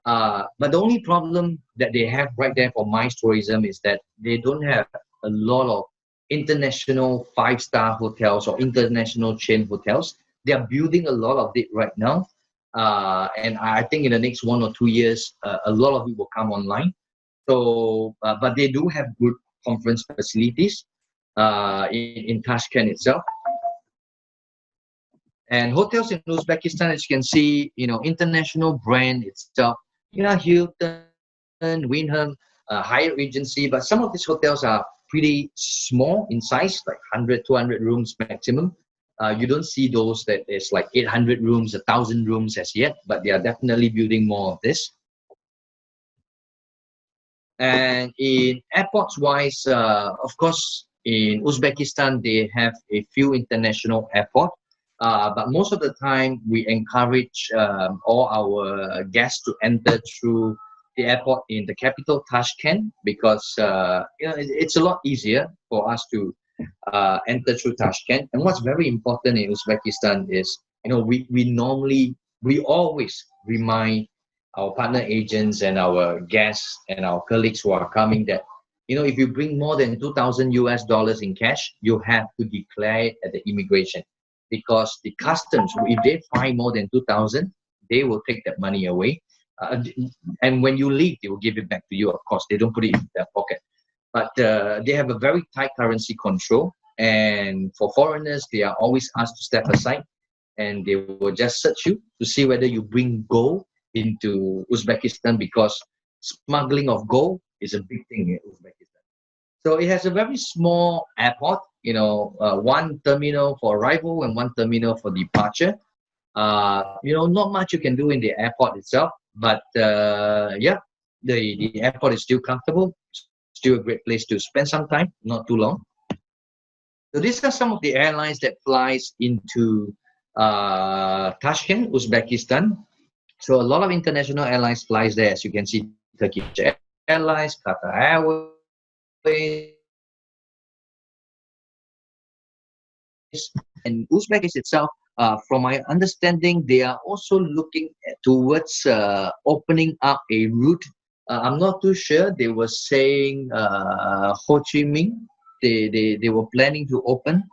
But the only problem that they have right there for MICE tourism is that they don't have a lot of international five-star hotels or international chain hotels. They are building a lot of it right now. And I think in the next 1 or 2 years, a lot of it will come online. So, but they do have good conference facilities in Tashkent itself. And hotels in Uzbekistan, as you can see, international brand itself, Hilton, Wyndham, Hyatt Regency, but some of these hotels are pretty small in size, like 100, 200 rooms maximum. You don't see those that is like 800 rooms, 1,000 rooms as yet, but they are definitely building more of this. And in airports wise, of course, in Uzbekistan, they have a few international airports. But most of the time, we encourage all our guests to enter through the airport in the capital, Tashkent, because it's a lot easier for us to enter through Tashkent. And what's very important in Uzbekistan is, we always remind our partner agents and our guests and our colleagues who are coming that, if you bring more than 2,000 US dollars in cash, you have to declare it at the immigration, because the customs, if they find more than 2,000, they will take that money away. and when you leave, they will give it back to you. Of course, they don't put it in their pocket. But they have a very tight currency control. And for foreigners, they are always asked to step aside, and they will just search you to see whether you bring gold into Uzbekistan, because smuggling of gold is a big thing in Uzbekistan. So it has a very small airport, one terminal for arrival and one terminal for departure. Not much you can do in the airport itself, but yeah, the airport is still comfortable, still a great place to spend some time, not too long. So these are some of the airlines that flies into Tashkent, Uzbekistan. So a lot of international airlines flies there, as you can see, Turkish Airlines, Qatar Airways, and Uzbekistan itself. From my understanding, they are also looking towards opening up a route. I'm not too sure. They were saying Ho Chi Minh. They were planning to open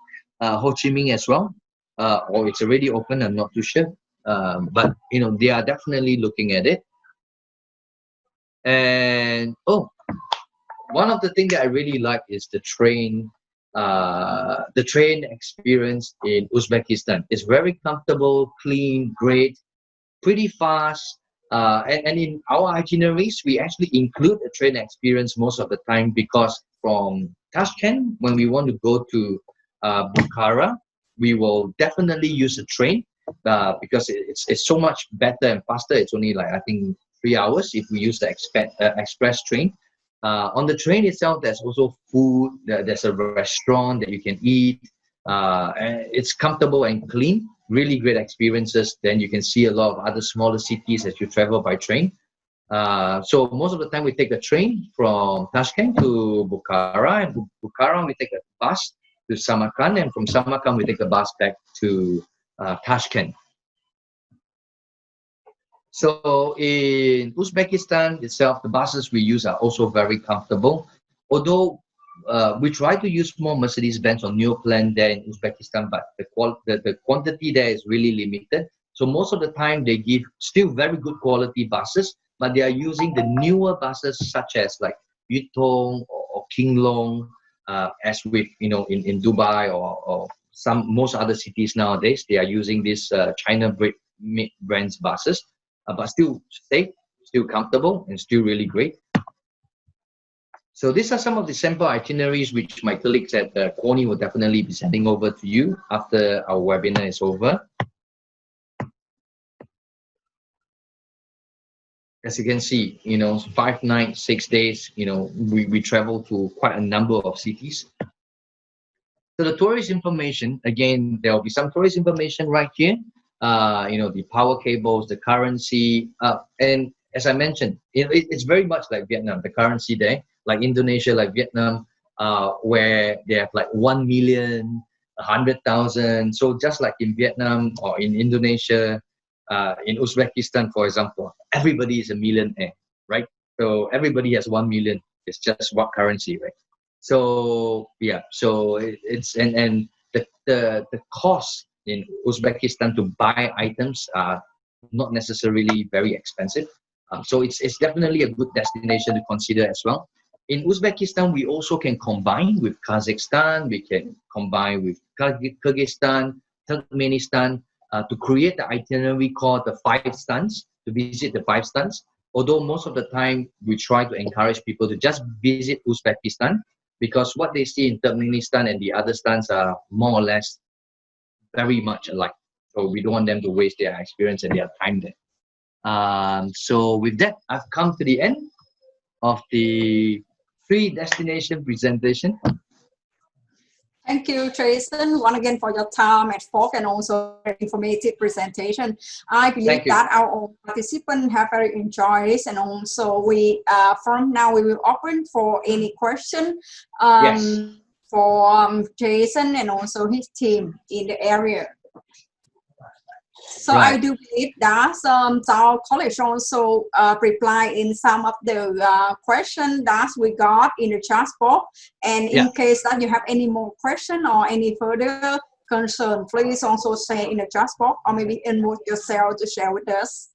Ho Chi Minh as well, or it's already open. I'm not too sure. But they are definitely looking at it. And one of the things that I really like is the train experience in Uzbekistan. It's very comfortable, clean, great, pretty fast. And in our itineraries, we actually include a train experience most of the time, because from Tashkent, when we want to go to Bukhara, we will definitely use a train because it's so much better and faster. It's only like, I think, 3 hours if we use the express train. On the train itself, there's also food. There's a restaurant that you can eat. And it's comfortable and clean. Really great experiences. Then you can see a lot of other smaller cities as you travel by train. So most of the time we take the train from Tashkent to Bukhara, and from Bukhara we take a bus to Samarkand, and from Samarkand we take the bus back to Tashkent. So in Uzbekistan itself, the buses we use are also very comfortable. Although we try to use more Mercedes-Benz or Neoplan there in Uzbekistan, but the quantity there is really limited. So most of the time they give still very good quality buses, but they are using the newer buses such as like Yutong or King Long, as with in Dubai or most other cities nowadays. They are using these China brands buses. But still safe, still comfortable, and still really great. So these are some of the sample itineraries which my colleagues at Corny will definitely be sending over to you after our webinar is over. As you can see, 5 nights, 6 days, we travel to quite a number of cities. So the tourist information, again, there will be some tourist information right here. The power cables, the currency, and as I mentioned, it's very much like Vietnam, the currency there, like Indonesia, like Vietnam, where they have like 1 million, 100,000. So just like in Vietnam or in Indonesia, in Uzbekistan, for example, everybody is a millionaire, right? So everybody has 1 million. It's just what currency, right? So yeah, so it's and the cost in Uzbekistan to buy items are not necessarily very expensive. So it's definitely a good destination to consider as well. In Uzbekistan, we also can combine with Kazakhstan, we can combine with Kyrgyzstan, Turkmenistan, to create the itinerary called the 5 stans, to visit the 5 stans. Although most of the time we try to encourage people to just visit Uzbekistan, because what they see in Turkmenistan and the other stans are more or less very much alike. So we don't want them to waste their experience and their time there. So with that, I've come to the end of the 3 destination presentation. Thank you, Jason, once again for your time and effort and also informative presentation. I believe that our participants have very enjoyed this, and also we from now we will open for any question for Jason and also his team in the area. So I do believe that our colleagues also reply in some of the questions that we got in the chat box. And in case that you have any more question or any further concern, please also say in the chat box or maybe unmute yourself to share with us.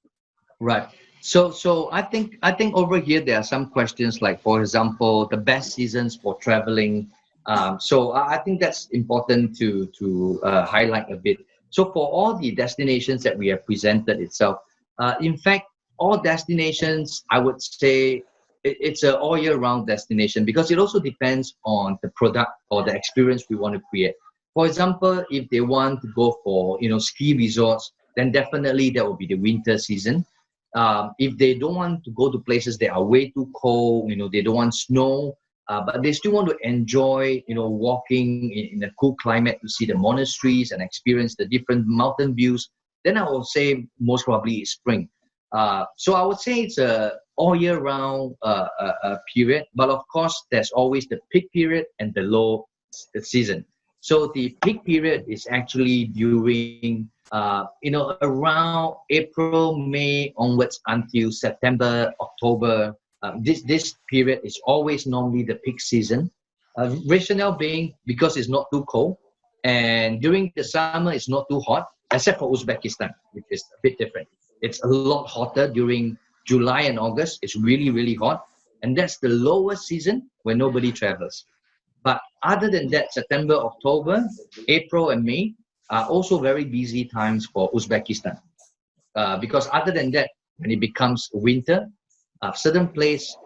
Right. So I think over here there are some questions like, for example, the best seasons for traveling. So I think that's important to highlight a bit. So for all the destinations that we have presented itself, in fact, all destinations, I would say it's an all year round destination because it also depends on the product or the experience we want to create. For example, if they want to go for ski resorts, then definitely that will be the winter season. If they don't want to go to places that are way too cold, they don't want snow, but they still want to enjoy, walking in a cool climate to see the monasteries and experience the different mountain views, then I will say most probably it's spring. So I would say it's a all year round period, but of course there's always the peak period and the low season. So the peak period is actually during around April, May onwards until September, October. This period is always normally the peak season. Rationale being because it's not too cold, and during the summer it's not too hot, except for Uzbekistan, which is a bit different. It's a lot hotter during July and August. It's really, really hot, and that's the lowest season where nobody travels. But other than that, September, October, April, and May are also very busy times for Uzbekistan. Because other than that, when it becomes winter, certain places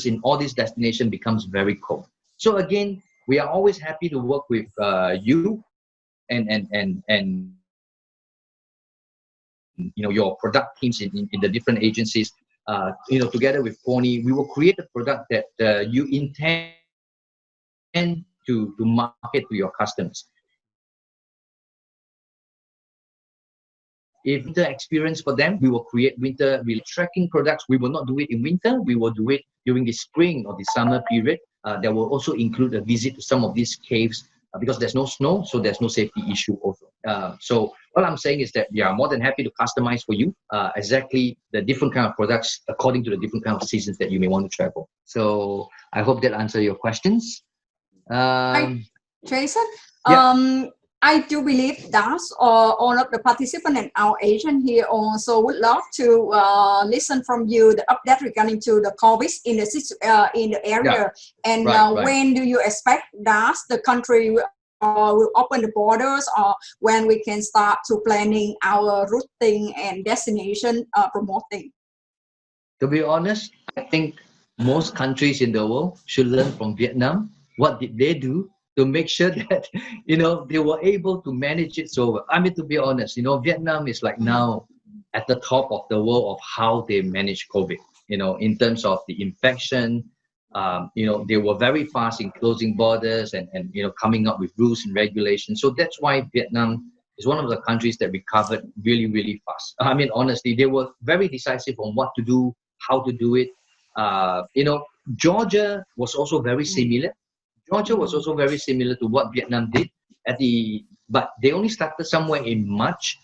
in all these destinations becomes very cold. So again, we are always happy to work with you and your product teams in the different agencies. Together with Pony, we will create a product that you intend to market to your customers. If winter experience for them, we will create winter trekking products. We will not do it in winter. We will do it during the spring or the summer period. That will also include a visit to some of these caves because there's no snow, so there's no safety issue also. So what I'm saying is that we are more than happy to customize for you exactly the different kind of products according to the different kind of seasons that you may want to travel. So I hope that answers your questions. Hi, Jason. Yeah. I do believe that all of the participants and our agent here also would love to listen from you the update regarding to the COVID in the area, and right. when do you expect that the country will open the borders, or when we can start to planning our routing and destination promoting? To be honest, I think most countries in the world should learn from Vietnam. What did they do to make sure that they were able to manage it so well? I mean, to be honest, Vietnam is like now at the top of the world of how they manage COVID. In terms of the infection, they were very fast in closing borders and coming up with rules and regulations. So that's why Vietnam is one of the countries that recovered really, really fast. I mean, honestly, they were very decisive on what to do, how to do it. Georgia was also very similar. Georgia was also very similar to what Vietnam did but they only started somewhere in March.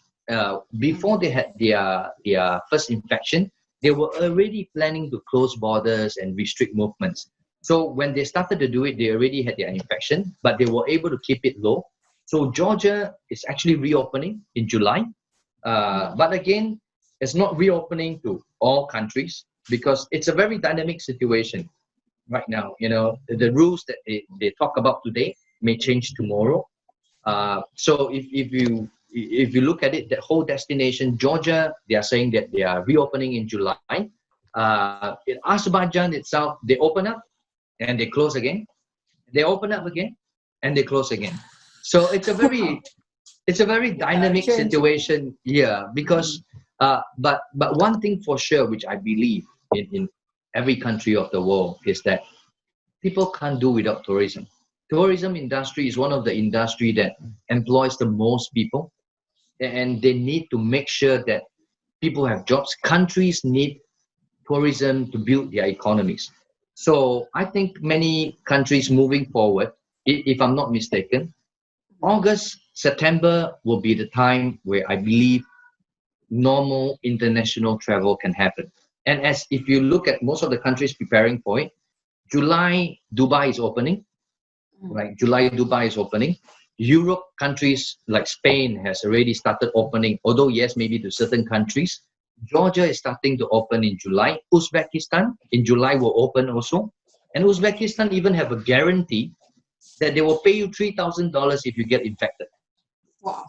Before they had their first infection, they were already planning to close borders and restrict movements. So when they started to do it, they already had their infection, but they were able to keep it low. So Georgia is actually reopening in July. But again, it's not reopening to all countries because it's a very dynamic situation right now. The rules that they talk about today may change tomorrow. So if you look at it, that whole destination, Georgia, they are saying that they are reopening in July. In Azerbaijan itself, they open up and they close again. They open up again and they close again. So it's a very dynamic situation here because but one thing for sure, which I believe in every country of the world, is that people can't do without tourism. Tourism industry is one of the industry that employs the most people, and they need to make sure that people have jobs. Countries need tourism to build their economies. So I think many countries moving forward, if I'm not mistaken, August, September will be the time where I believe normal international travel can happen. And as if you look at most of the countries preparing for it, July, Dubai is opening, right? July, Dubai is opening. Europe countries like Spain has already started opening, although yes, maybe to certain countries. Georgia is starting to open in July. Uzbekistan in July will open also. And Uzbekistan even have a guarantee that they will pay you $3,000 if you get infected. Wow.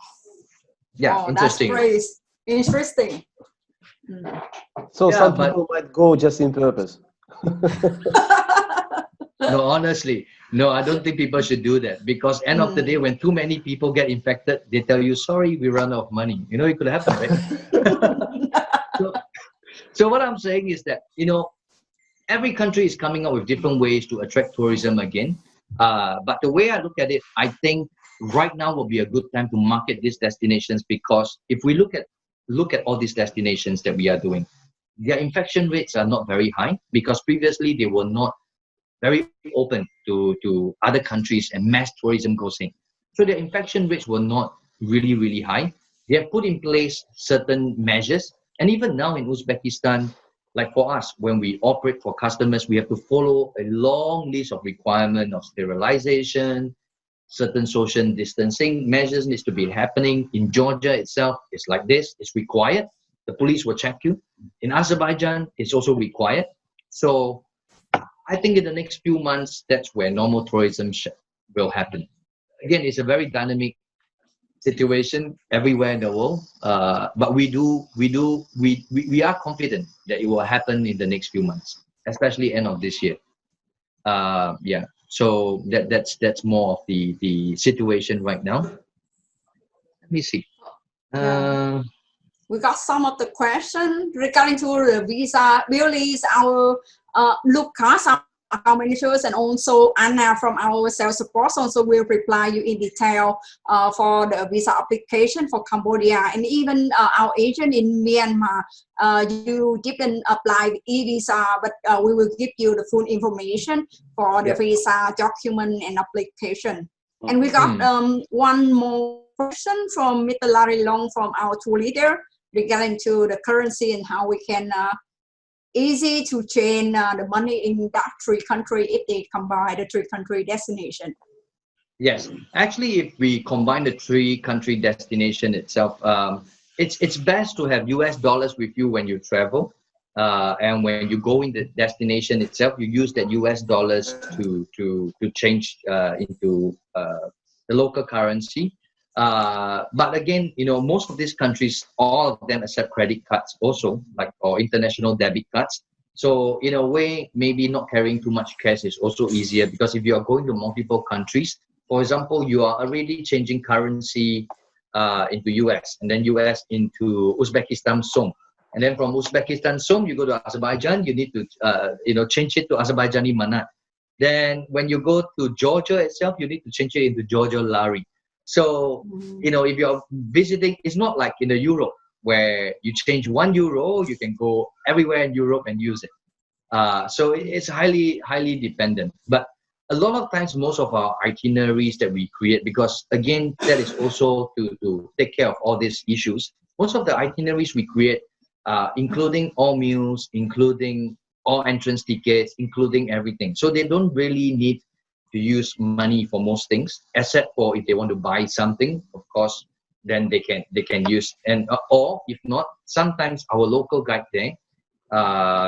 Yeah, Oh, that's interesting. great. Interesting. So Yeah, some but- people might go just in purpose. No, honestly, no, I don't think people should do that, because end of the day, when too many people get infected, they tell you, sorry, we run out of money. You know, it could happen, right? So what I'm saying is that, you know, every country is coming up with different ways to attract tourism again. But the way I look at it, I think right now will be a good time to market these destinations, because if we look at all these destinations that we are doing, their infection rates are not very high, because previously they were not very open to other countries and mass tourism goes in. So their infection rates were not really, really high. They have put in place certain measures. And even now in Uzbekistan, like for us, when we operate for customers, we have to follow a long list of requirements of sterilization, certain social distancing measures needs to be happening. In Georgia itself, it's like this, it's required. The police will check you. In Azerbaijan, it's also required. So I think in the next few months, that's where normal tourism will happen. Again, it's a very dynamic situation everywhere in the world, but we are confident that it will happen in the next few months, especially end of this year. Yeah, so that's more of the situation right now. Let me see. We got some of the questions regarding to the visa. Really, is our Lucas, our account managers, and also Anna from our sales support also will reply you in detail for the visa application for Cambodia, and even our agent in Myanmar. You didn't apply e-visa, but we will give you the full information for the visa document and application. And we got one more question from Mr. Larry Long from our tour leader regarding to the currency and how we can easy to change the money in that three country if they combine the three country destination. Yes, actually, if we combine the three country destination itself, it's best to have US dollars with you when you travel, and when you go in the destination itself, you use that US dollars to change into the local currency. But again, you know, most of these countries, all of them accept credit cards also, like, or international debit cards. So in a way, maybe not carrying too much cash is also easier, because if you are going to multiple countries, for example, you are already changing currency into US, and then US into Uzbekistan som, and then from Uzbekistan som you go to Azerbaijan, you need to change it to Azerbaijani manat. Then when you go to Georgia itself, you need to change it into Georgia lari. So, you know, if you're visiting, it's not like in the Europe where you change €1, you can go everywhere in Europe and use it. So it's highly dependent. But a lot of times, most of our itineraries that we create, because again, that is also to take care of all these issues. Most of the itineraries we create, including all meals, including all entrance tickets, including everything. So they don't really need to use money for most things, except for if they want to buy something, of course, then they can use. And or if not, sometimes our local guide there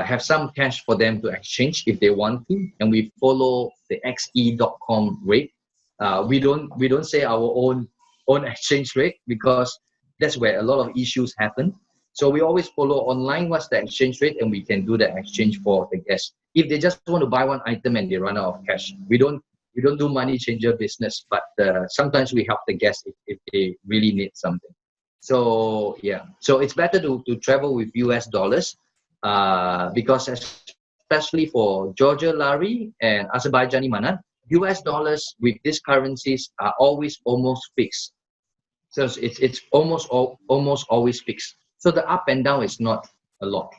have some cash for them to exchange if they want to, and we follow the xe.com rate. We don't say our own exchange rate, because that's where a lot of issues happen. So we always follow online what's the exchange rate, and we can do the exchange for the guests. If they just want to buy one item and they run out of cash, we don't do money changer business, but sometimes we help the guests if they really need something. So yeah, so it's better to travel with US dollars, because especially for Georgia lari and Azerbaijani manat, US dollars with these currencies are always almost fixed. So it's almost always fixed. So the up and down is not a lot.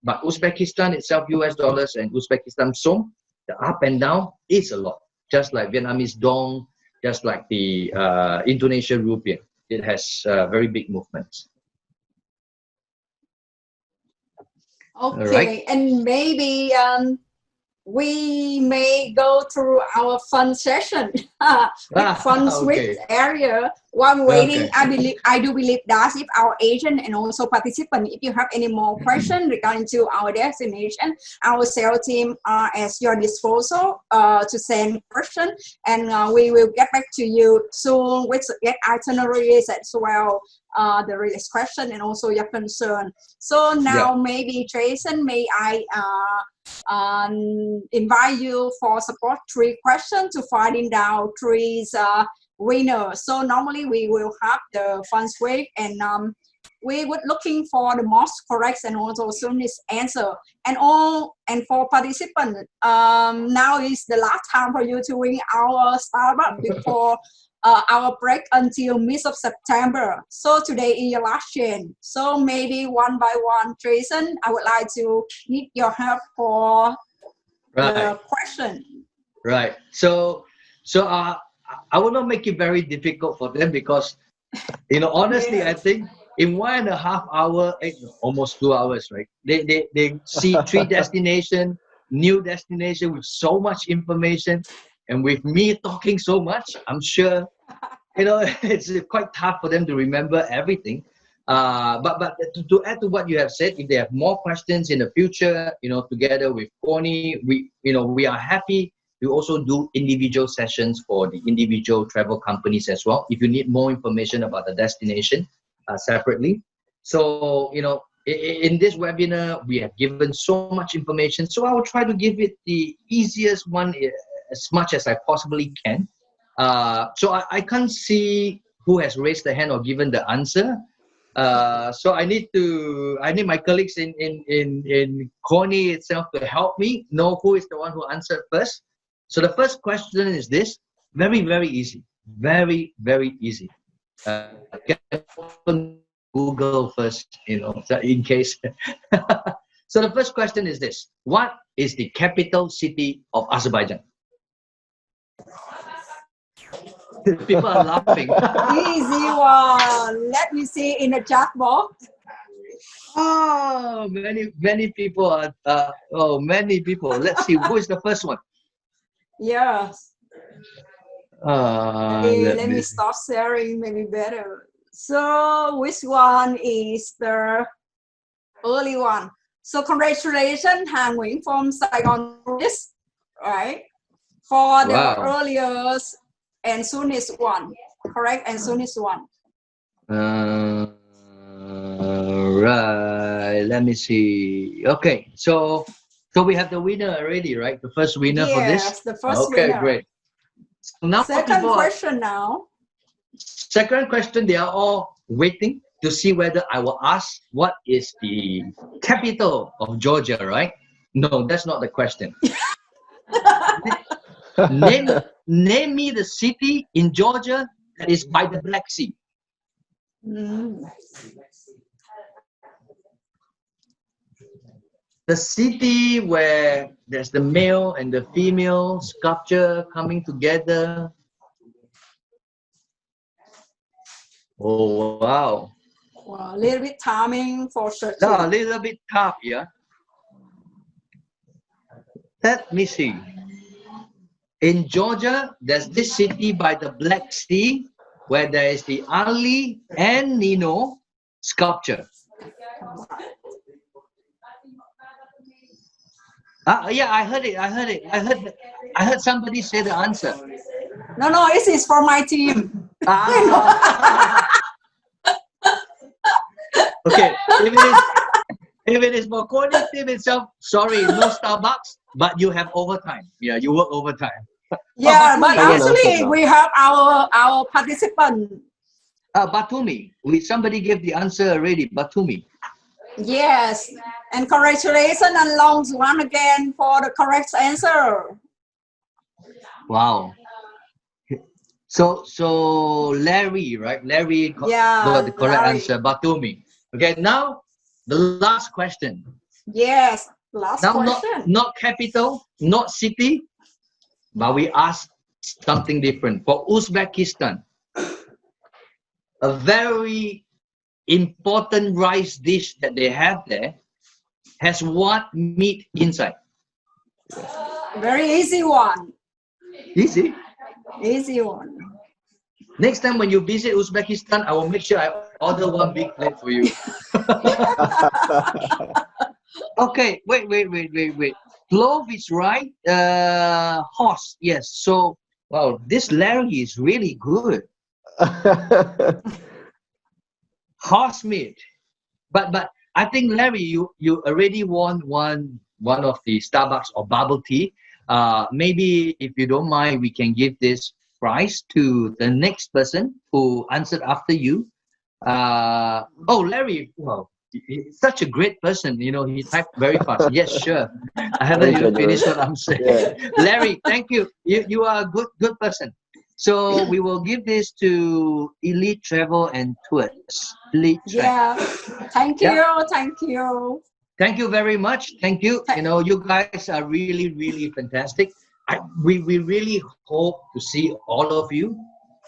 But Uzbekistan itself, US dollars and Uzbekistan som, the up and down is a lot. Just like Vietnamese dong, just like the Indonesian rupiah, it has very big movements. Okay, Right. and maybe we may go through our fun session with fun sweet area while waiting. I do believe that if our agent and also participant, if you have any more questions regarding to our destination, our sales team are at your disposal to send question, and we will get back to you soon with get itineraries as well, the latest question and also your concern. So now maybe Jason, may I invite you for support 3 questions to finding out 3 winners. So normally we will have the fun week, and we would looking for the most correct and also soonest answer. And for participants, now is the last time for you to win our Starbucks before our break until mid of September. So today is your last chance. So maybe one by one, Jason, I would like to need your help for the question. Right. So I will not make it very difficult for them because, you know, honestly, I think in 1.5 hours, almost 2 hours, right? They see 3 destinations, new destination with so much information, and with me talking so much, I'm sure, you know, it's quite tough for them to remember everything. But to add to what you have said, if they have more questions in the future, you know, together with Connie, we are happy to also do individual sessions for the individual travel companies as well. If you need more information about the destination separately. So, you know, in this webinar, we have given so much information. So I will try to give it the easiest one as much as I possibly can. So I can't see who has raised the hand or given the answer. So I need my colleagues in Connie itself to help me know who is the one who answered first. So the first question is this, very, very easy, very, very easy. Google first, you know, in case. So the first question is this, what is the capital city of Azerbaijan? People are laughing. Easy one. Let me see in the chat box. Oh, many people are. Many people. Let's see, who is the first one? Yes. Let me stop sharing. Maybe better. So, which one is the early one? So, congratulations, Han Nguyen from Saigon, right? For the earliest and soonest one, correct? And soonest one. Right. Let me see. Okay, so we have the winner already, right? The first winner for this. Yes, the first winner. Okay, great. So now second question now. Second question, they are all waiting to see whether I will ask what is the capital of Georgia, right? No, that's not the question. Name me the city in Georgia that is by the Black Sea. The city where there's the male and the female sculpture coming together. Oh, wow. Well, a little bit timing for searching. No, a little bit tough, yeah. Let me see. In Georgia, there's this city by the Black Sea where there is the Ali and Nino sculpture. Yeah, I heard it. I heard somebody say the answer. No, this is for my team. Okay, if it is for Connie team itself, sorry, no Starbucks, but you have overtime. Yeah, you work overtime. Yeah, but actually we have our participant. Batumi. Somebody gave the answer already. Batumi. Yes, and congratulations and long one again for the correct answer. Wow. So Larry, right? Larry got the correct answer. Batumi. Okay, now the last question. Yes, last question. Not capital, not city, but we ask something different. For Uzbekistan, a very important rice dish that they have there has what meat inside? Very easy one. Easy. Easy one. Next time when you visit Uzbekistan, I will make sure I order one big plate for you. Okay, wait. Clove is right. Horse, yes. So, wow, this Larry is really good. Horse meat. But I think Larry, you already won one of the Starbucks or bubble tea. Maybe if you don't mind, we can give this prize to the next person who answered after you. Oh, Larry, wow, he's such a great person. You know, he typed very fast. Yes, sure. I haven't Very even finished generous. what I'm saying. Yeah. Larry, thank you. You are a good person. So we will give this to Elite Travel and Tours. Elite Travel. Yeah. Thank Yeah. you. Thank you. Thank you very much. Thank you. You know, you guys are really fantastic. We really hope to see all of you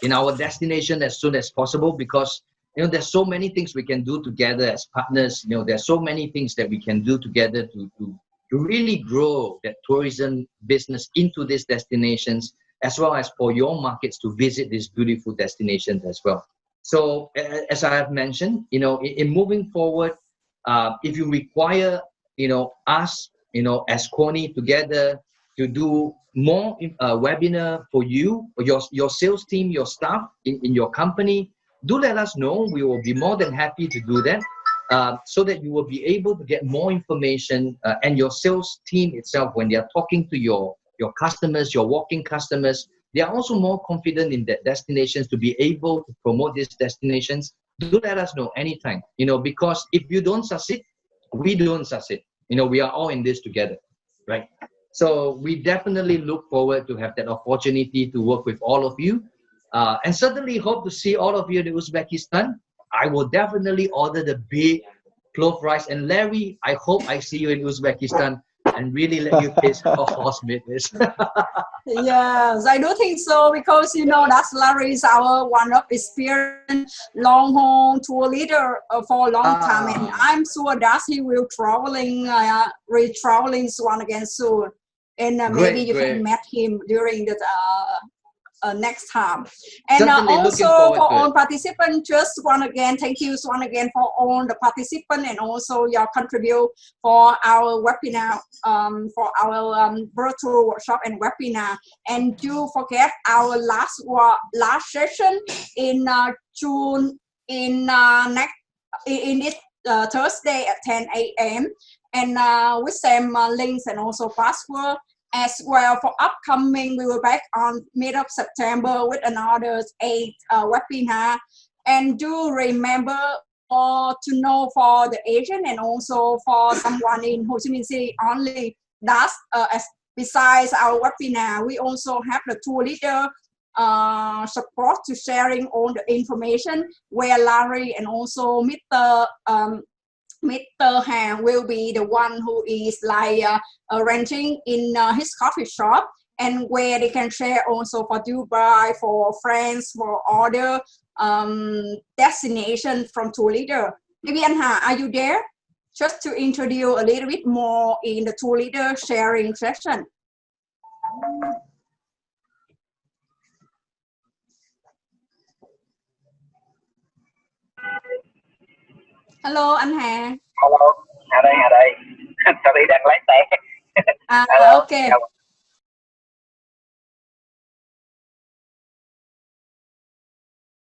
in our destination as soon as possible, because you know there's so many things we can do together as partners. You know, there's so many things that we can do together to really grow that tourism business into these destinations, as well as for your markets to visit these beautiful destinations as well. So as I have mentioned, you know, in moving forward, if you require, you know, us, you know, as Coney together to do more webinar for you, or your sales team, your staff in your company, do let us know. We will be more than happy to do that, so that you will be able to get more information, and your sales team itself, when they are talking to your customers, your walking customers, they are also more confident in their destinations to be able to promote these destinations. Do let us know anytime, you know, because if you don't succeed, we don't succeed. You know, we are all in this together, right? So we definitely look forward to have that opportunity to work with all of you, and certainly hope to see all of you in Uzbekistan. I will definitely order the big clove rice. And Larry, I hope I see you in Uzbekistan and really let you taste how horse meat is. Yes, I do think so, because you know that Larry is our one of experienced long haul tour leader for a long time, and I'm sure that he will traveling one again soon, and maybe you can meet him during the next time. And Certainly also looking forward for to all it. participants, just one again, thank you one again for all the participants, and also your contribute for our webinar, for our virtual workshop and webinar. And do forget our last session in June, in this Thursday at 10 a.m. and with same links and also password. As well, for upcoming, we will back on mid of September with another 8 webinar. And do remember to know for the agent and also for someone in Ho Chi Minh City only, that as besides our webinar, we also have the tour leader support to sharing all the information, where Larry and also Mr. Han will be the one who is like renting in his coffee shop, and where they can share also for Dubai, for France, for other destinations from tour leader. Maybe Anha, are you there? Just to introduce a little bit more in the tour leader sharing session. Hello anh Hà. Hello, ở đây. Sorry đang lái xe. À, Hello. ok.